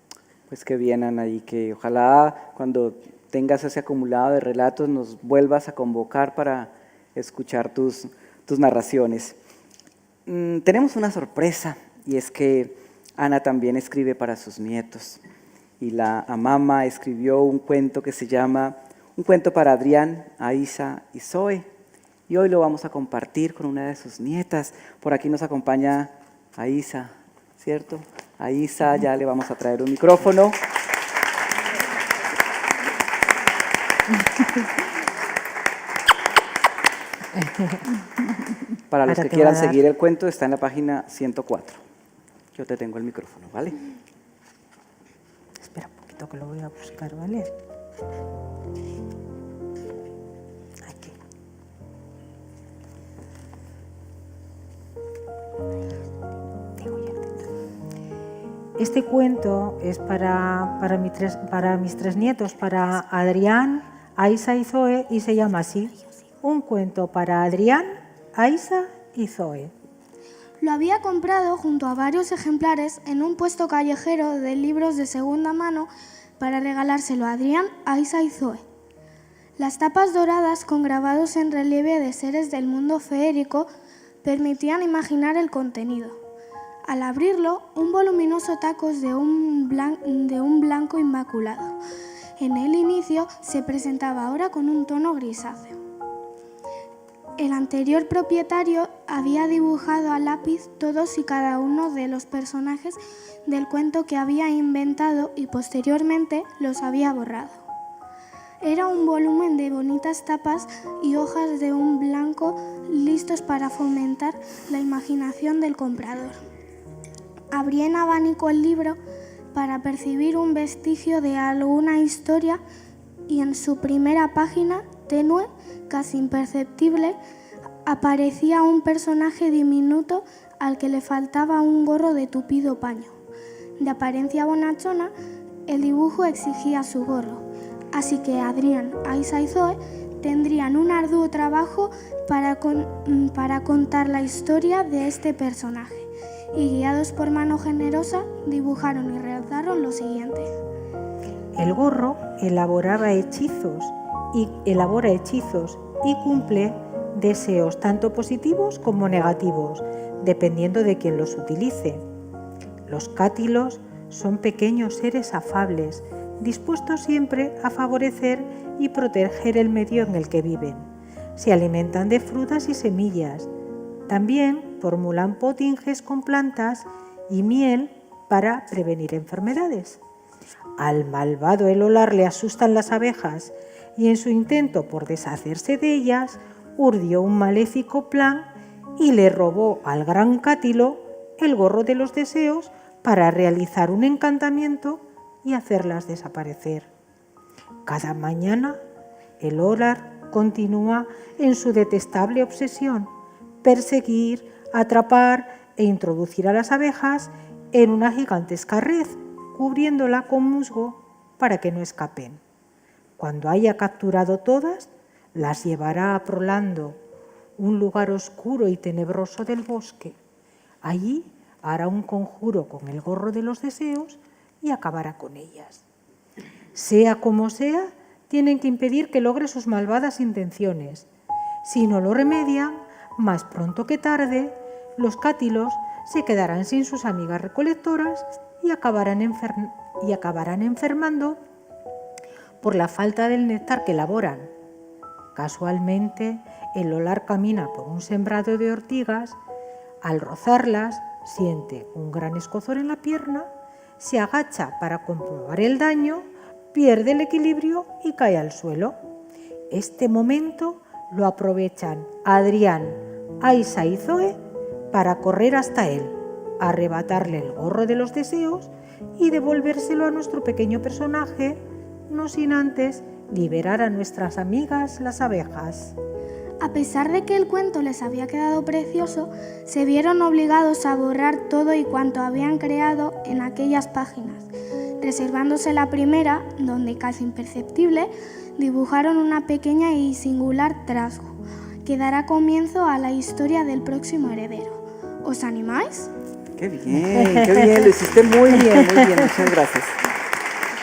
[SPEAKER 1] Pues que bien, Ana, y que ojalá cuando tengas ese acumulado de relatos nos vuelvas a convocar para escuchar tus narraciones. Tenemos una sorpresa, y es que Ana también escribe para sus nietos. Y la Amama escribió un cuento que se llama Un cuento para Adrián, Aisa y Zoe. Y hoy lo vamos a compartir con una de sus nietas. Por aquí nos acompaña Aisa, ¿cierto? Aisa, ya le vamos a traer un micrófono. Para los que quieran seguir el cuento, está en la página 104. Yo te tengo el micrófono, ¿vale?
[SPEAKER 3] Espera un poquito que lo voy a buscar, ¿vale? Aquí. Este cuento es para mis 3 nietos, para Adrián, Aisa y Zoe, y se llama así: Un cuento para Adrián, Aisa y Zoe.
[SPEAKER 4] Lo había comprado junto a varios ejemplares en un puesto callejero de libros de segunda mano para regalárselo a Adrián, Aisa y Zoe. Las tapas doradas con grabados en relieve de seres del mundo feérico permitían imaginar el contenido. Al abrirlo, un voluminoso tacos de un blanco inmaculado. En el inicio se presentaba ahora con un tono grisáceo. El anterior propietario había dibujado a lápiz todos y cada uno de los personajes del cuento que había inventado y posteriormente los había borrado. Era un volumen de bonitas tapas y hojas de un blanco listos para fomentar la imaginación del comprador. Abrí en abanico el libro para percibir un vestigio de alguna historia y en su primera página, tenue, casi imperceptible, aparecía un personaje diminuto al que le faltaba un gorro de tupido paño. De apariencia bonachona, el dibujo exigía su gorro, así que Adrián, Aisa y Zoe tendrían un arduo trabajo para contar la historia de este personaje y, guiados por mano generosa, dibujaron y realizaron lo siguiente.
[SPEAKER 3] El gorro elabora hechizos y cumple deseos tanto positivos como negativos, dependiendo de quien los utilice. Los cátilos son pequeños seres afables, dispuestos siempre a favorecer y proteger el medio en el que viven. Se alimentan de frutas y semillas. También formulan potinges con plantas y miel para prevenir enfermedades. Al malvado Elolar le asustan las abejas y en su intento por deshacerse de ellas, urdió un maléfico plan y le robó al gran Cátilo el gorro de los deseos para realizar un encantamiento y hacerlas desaparecer. Cada mañana, Elolar continúa en su detestable obsesión, perseguir, atrapar e introducir a las abejas en una gigantesca red, cubriéndola con musgo para que no escapen. Cuando haya capturado todas, las llevará a Prolando, un lugar oscuro y tenebroso del bosque. Allí hará un conjuro con el gorro de los deseos y acabará con ellas. Sea como sea, tienen que impedir que logre sus malvadas intenciones. Si no lo remedian, más pronto que tarde, los cátilos se quedarán sin sus amigas recolectoras y acabarán enfermando por la falta del néctar que elaboran. Casualmente, Elolar camina por un sembrado de ortigas. Al rozarlas, siente un gran escozor en la pierna, se agacha para comprobar el daño, pierde el equilibrio y cae al suelo. Este momento lo aprovechan Adrián, Aisa y Zoe para correr hasta él, arrebatarle el gorro de los deseos y devolvérselo a nuestro pequeño personaje, no sin antes liberar a nuestras amigas las abejas.
[SPEAKER 4] A pesar de que el cuento les había quedado precioso, se vieron obligados a borrar todo y cuanto habían creado en aquellas páginas, reservándose la primera, donde casi imperceptible, dibujaron una pequeña y singular trasgo, que dará comienzo a la historia del próximo heredero. ¿Os animáis?
[SPEAKER 1] Qué bien, lo hiciste muy bien, muchas gracias.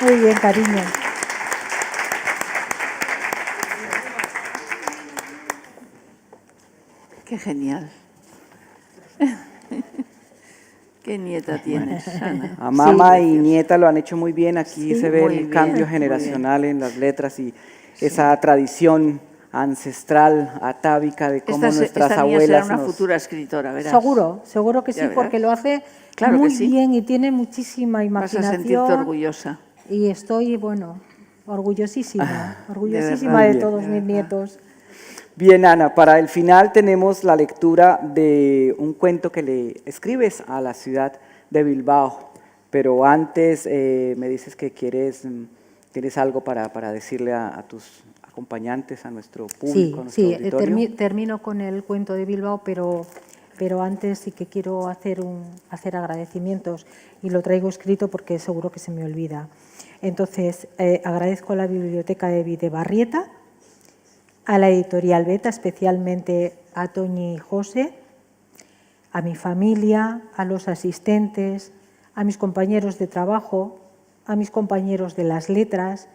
[SPEAKER 3] Muy bien, cariño.
[SPEAKER 2] Qué genial. ¿Qué nieta tienes, Ana?
[SPEAKER 1] A mamá
[SPEAKER 2] Sí,
[SPEAKER 1] y nieta lo han hecho muy bien. Aquí
[SPEAKER 2] Sí,
[SPEAKER 1] se ve
[SPEAKER 2] muy
[SPEAKER 1] el
[SPEAKER 2] bien,
[SPEAKER 1] cambio
[SPEAKER 2] muy
[SPEAKER 1] generacional en las letras y esa tradición ancestral, atávica de cómo
[SPEAKER 2] Esta
[SPEAKER 1] nuestras
[SPEAKER 2] niña será
[SPEAKER 1] abuelas
[SPEAKER 2] una
[SPEAKER 1] nos...
[SPEAKER 2] futura escritora, verás.
[SPEAKER 3] Seguro que sí,
[SPEAKER 2] Ya verás.
[SPEAKER 3] porque lo hace
[SPEAKER 2] Claro
[SPEAKER 3] muy
[SPEAKER 2] que sí.
[SPEAKER 3] bien y tiene muchísima
[SPEAKER 2] Vas a
[SPEAKER 3] imaginación.
[SPEAKER 2] sentirte orgullosa.
[SPEAKER 3] Y estoy, orgullosísima
[SPEAKER 1] verdad,
[SPEAKER 3] de
[SPEAKER 1] bien.
[SPEAKER 3] todos mis nietos.
[SPEAKER 1] Bien, Ana, para el final tenemos la lectura de un cuento que le escribes a la ciudad de Bilbao, pero antes me dices que tienes algo para decirle a tus acompañantes, a nuestro público, a nuestro auditorio.
[SPEAKER 3] Termino con el cuento de Bilbao, pero antes sí que quiero hacer agradecimientos y lo traigo escrito porque seguro que se me olvida. Entonces, agradezco a la Biblioteca de Bidebarrieta, a la editorial Beta, especialmente a Toñi y José, a mi familia, a los asistentes, a mis compañeros de trabajo, a mis compañeros de las letras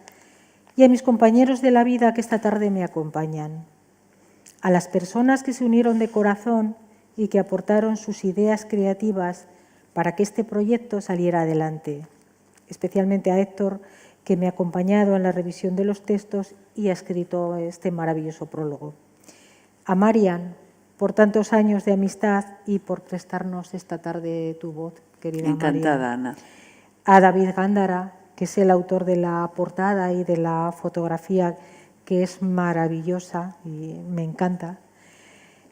[SPEAKER 3] y a mis compañeros de la vida que esta tarde me acompañan, a las personas que se unieron de corazón y que aportaron sus ideas creativas para que este proyecto saliera adelante, especialmente a Héctor, que me ha acompañado en la revisión de los textos y ha escrito este maravilloso prólogo. A Marian, por tantos años de amistad y por prestarnos esta tarde tu voz, querida
[SPEAKER 2] Encantada,
[SPEAKER 3] Marian.
[SPEAKER 2] Ana.
[SPEAKER 3] A David Gándara, que es el autor de la portada y de la fotografía, que es maravillosa y me encanta.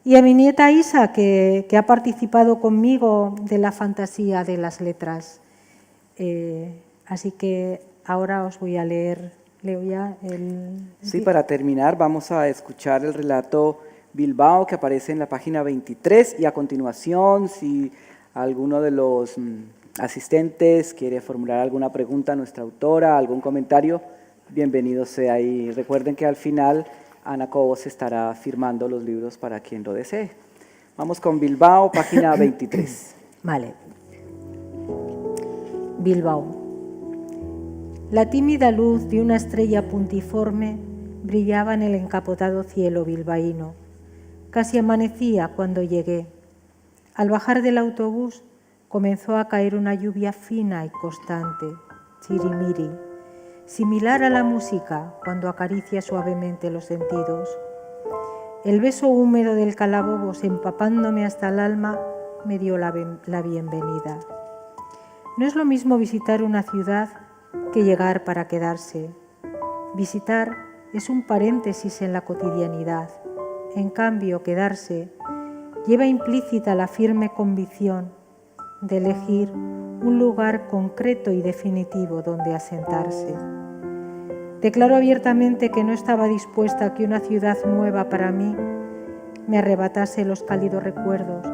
[SPEAKER 3] Y a mi nieta Isa, que ha participado conmigo de la fantasía de las letras. Así que ahora os voy a leer, leo ya el...
[SPEAKER 1] Sí, para terminar vamos a escuchar el relato Bilbao que aparece en la página 23 y a continuación, si alguno de los asistentes quiere formular alguna pregunta a nuestra autora, algún comentario, bienvenido sea. Y recuerden que al final Ana Cobos estará firmando los libros para quien lo desee. Vamos con Bilbao, página 23.
[SPEAKER 3] Vale. Bilbao. La tímida luz de una estrella puntiforme brillaba en el encapotado cielo bilbaíno. Casi amanecía cuando llegué. Al bajar del autobús comenzó a caer una lluvia fina y constante, chirimiri, similar a la música cuando acaricia suavemente los sentidos. El beso húmedo del calabobos empapándome hasta el alma me dio la bienvenida. No es lo mismo visitar una ciudad que llegar para quedarse. Visitar es un paréntesis en la cotidianidad. En cambio, quedarse lleva implícita la firme convicción de elegir un lugar concreto y definitivo donde asentarse. Declaro abiertamente que no estaba dispuesta a que una ciudad nueva para mí me arrebatase los cálidos recuerdos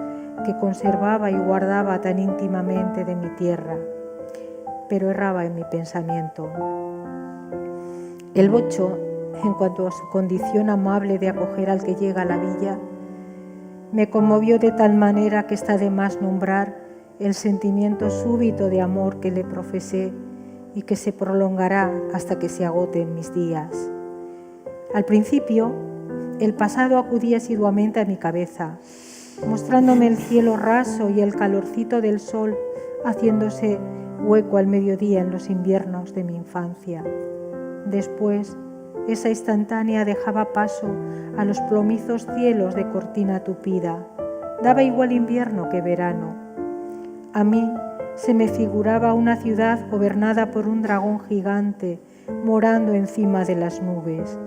[SPEAKER 3] que conservaba y guardaba tan íntimamente de mi tierra, pero erraba en mi pensamiento. El bocho, en cuanto a su condición amable de acoger al que llega a la villa, me conmovió de tal manera que está de más nombrar el sentimiento súbito de amor que le profesé y que se prolongará hasta que se agoten mis días. Al principio, el pasado acudía asiduamente a mi cabeza, mostrándome el cielo raso y el calorcito del sol haciéndose hueco al mediodía en los inviernos de mi infancia. Después, esa instantánea dejaba paso a los plomizos cielos de cortina tupida. Daba igual invierno que verano. A mí se me figuraba una ciudad gobernada por un dragón gigante morando encima de las nubes,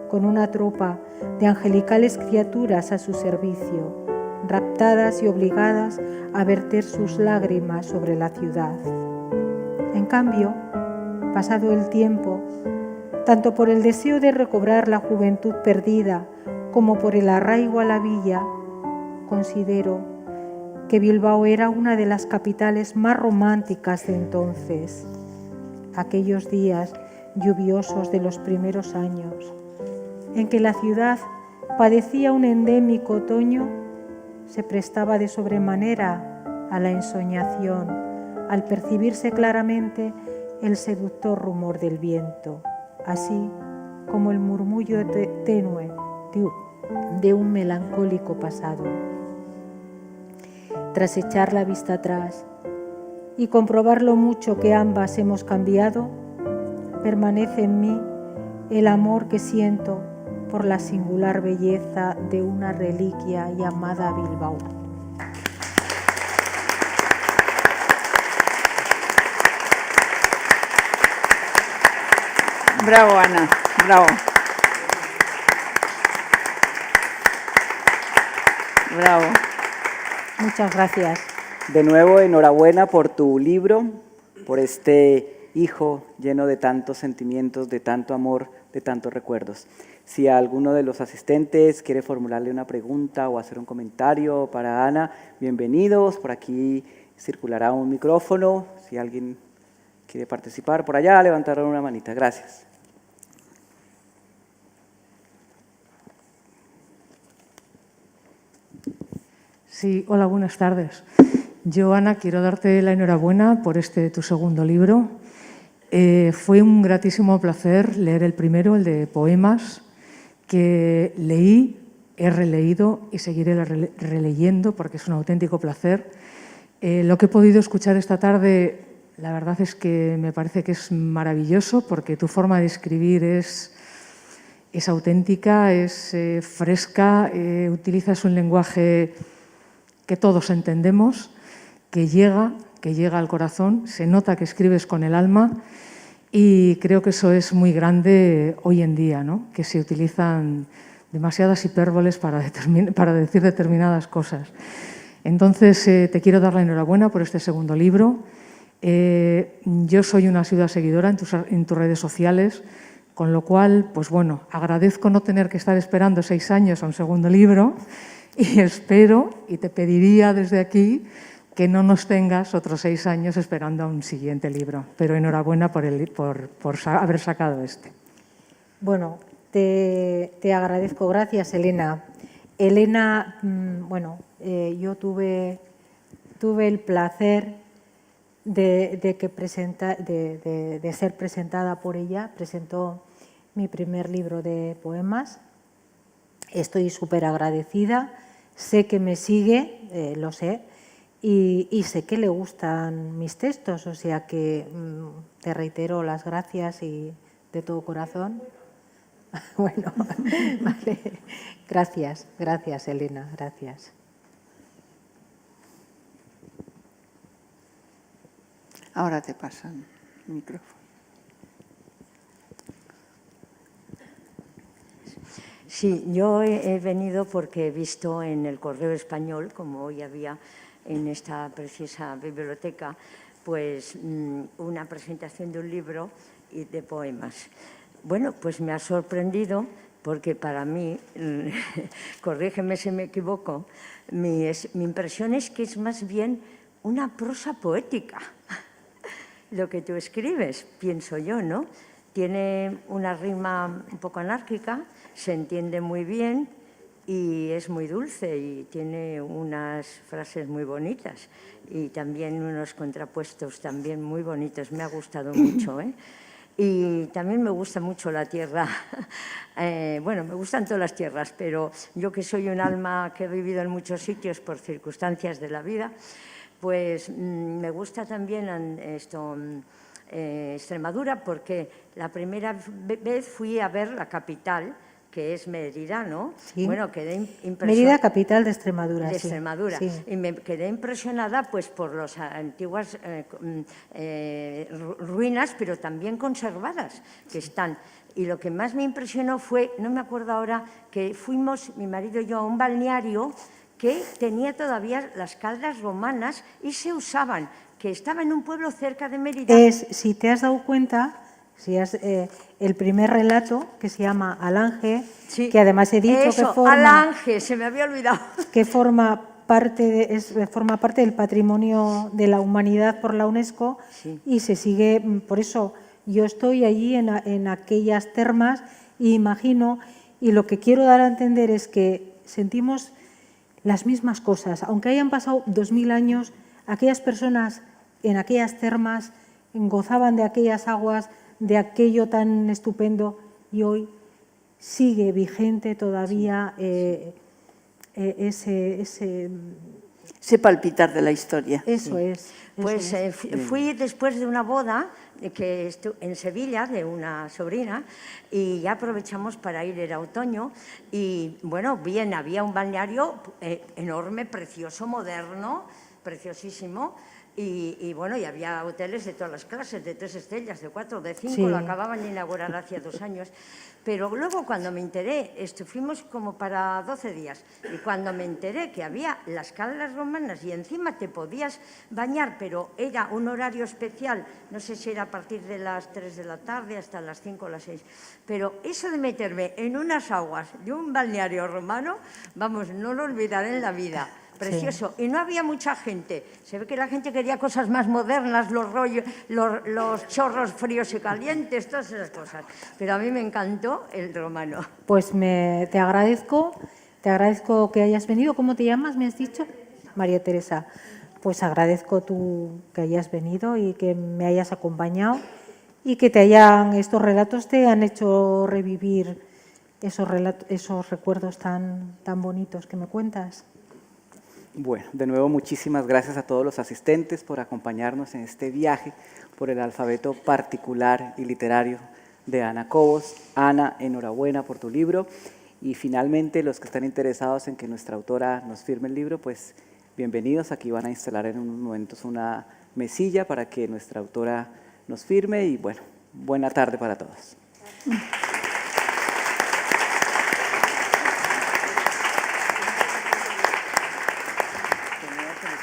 [SPEAKER 3] con una tropa de angelicales criaturas a su servicio, raptadas y obligadas a verter sus lágrimas sobre la ciudad. En cambio, pasado el tiempo, tanto por el deseo de recobrar la juventud perdida como por el arraigo a la villa, considero que Bilbao era una de las capitales más románticas de entonces. Aquellos días lluviosos de los primeros años, en que la ciudad padecía un endémico otoño, se prestaba de sobremanera a la ensoñación al percibirse claramente el seductor rumor del viento, así como el murmullo tenue de un melancólico pasado. Tras echar la vista atrás y comprobar lo mucho que ambas hemos cambiado, permanece en mí el amor que siento por la singular belleza de una reliquia llamada Bilbao.
[SPEAKER 2] Bravo, Ana, bravo. Bravo.
[SPEAKER 3] Muchas gracias.
[SPEAKER 1] De nuevo, enhorabuena por tu libro, por este hijo lleno de tantos sentimientos, de tanto amor, de tantos recuerdos. Si alguno de los asistentes quiere formularle una pregunta o hacer un comentario para Ana, bienvenidos. Por aquí circulará un micrófono. Si alguien quiere participar por allá, levantaron una manita. Gracias.
[SPEAKER 5] Sí, hola, buenas tardes. Yo, Ana, quiero darte la enhorabuena por tu segundo libro. Fue un gratísimo placer leer el primero, el de poemas, que leí, he releído y seguiré releyendo porque es un auténtico placer. Lo que he podido escuchar esta tarde, la verdad es que me parece que es maravilloso porque tu forma de escribir es auténtica, es fresca, utilizas un lenguaje que todos entendemos, que llega al corazón, se nota que escribes con el alma y creo que eso es muy grande hoy en día, ¿no? Que se utilizan demasiadas hipérboles para decir determinadas cosas. Entonces, te quiero dar la enhorabuena por este segundo libro. Yo soy una asidua seguidora en tus redes sociales, con lo cual, pues bueno, agradezco no tener que estar esperando 6 años a un segundo libro y espero, y te pediría desde aquí, que no nos tengas otros 6 años esperando a un siguiente libro. Pero enhorabuena por haber sacado este.
[SPEAKER 3] Bueno, te agradezco. Gracias, Elena. Elena, bueno, yo tuve el placer de ser presentada por ella. Presentó mi primer libro de poemas. Estoy súper agradecida. Sé que me sigue, lo sé, y sé que le gustan mis textos, o sea que te reitero las gracias y de todo corazón. Bueno, vale. Gracias, Elena, gracias.
[SPEAKER 2] Ahora te pasan el micrófono.
[SPEAKER 6] Sí, yo he venido porque he visto en el Correo Español, como hoy había en esta preciosa biblioteca, pues una presentación de un libro de poemas. Bueno, pues me ha sorprendido porque para mí, corrígeme si me equivoco, mi impresión es que es más bien una prosa poética lo que tú escribes, pienso yo, ¿no? Tiene una rima un poco anárquica, se entiende muy bien y es muy dulce y tiene unas frases muy bonitas y también unos contrapuestos también muy bonitos. Me ha gustado mucho, ¿eh? Y también me gusta mucho la tierra. Bueno, me gustan todas las tierras, pero yo que soy un alma que he vivido en muchos sitios por circunstancias de la vida, pues me gusta también Extremadura, porque la primera vez fui a ver la capital, que es Mérida, ¿no?
[SPEAKER 3] Sí.
[SPEAKER 6] Bueno, quedé impresionada.
[SPEAKER 3] Mérida, capital de Extremadura.
[SPEAKER 6] De
[SPEAKER 3] sí.
[SPEAKER 6] Extremadura.
[SPEAKER 3] Sí.
[SPEAKER 6] Y me quedé impresionada pues, por las antiguas ruinas, pero también conservadas que están. Y lo que más me impresionó fue, no me acuerdo ahora, que fuimos, mi marido y yo, a un balneario que tenía todavía las caldas romanas y se usaban, que estaba en un pueblo cerca de Mérida.
[SPEAKER 3] Si te has dado cuenta, el primer relato, que se llama Alange,
[SPEAKER 6] sí,
[SPEAKER 3] que además he dicho
[SPEAKER 6] eso,
[SPEAKER 3] que forma...
[SPEAKER 6] Alange, se me había olvidado.
[SPEAKER 3] Que forma parte del patrimonio de la humanidad por la UNESCO, sí. Y se sigue, por eso yo estoy allí en aquellas termas y imagino, y lo que quiero dar a entender es que sentimos las mismas cosas, aunque hayan pasado 2000 años, aquellas personas en aquellas termas gozaban de aquellas aguas, de aquello tan estupendo, y hoy sigue vigente todavía ese
[SPEAKER 2] palpitar de la historia.
[SPEAKER 3] Eso es.
[SPEAKER 6] Pues fui después de una boda en Sevilla de una sobrina y ya aprovechamos para ir, era otoño y bueno, bien, había un balneario enorme, precioso, moderno, preciosísimo. Y bueno, y había hoteles de todas las clases, de 3 estrellas, de 4, de 5, sí. Lo acababan de inaugurar hace 2 años. Pero luego cuando me enteré, fuimos como para 12 días, y cuando me enteré que había las caldas romanas y encima te podías bañar, pero era un horario especial, no sé si era a partir de las 3 de la tarde hasta las 5 o las 6, pero eso de meterme en unas aguas de un balneario romano, vamos, no lo olvidaré en la vida. Precioso. Sí. Y no había mucha gente. Se ve que la gente quería cosas más modernas, los chorros fríos y calientes, todas esas cosas. Pero a mí me encantó el romano.
[SPEAKER 3] Pues te agradezco que hayas venido. ¿Cómo te llamas, me has dicho? María Teresa. Pues agradezco tú que hayas venido y que me hayas acompañado y que estos relatos te han hecho revivir esos recuerdos tan bonitos que me cuentas.
[SPEAKER 1] Bueno, de nuevo muchísimas gracias a todos los asistentes por acompañarnos en este viaje por el alfabeto particular y literario de Ana Cobos. Ana, enhorabuena por tu libro. Y finalmente, los que están interesados en que nuestra autora nos firme el libro, pues bienvenidos. Aquí van a instalar en unos momentos una mesilla para que nuestra autora nos firme y bueno, buena tarde para todos.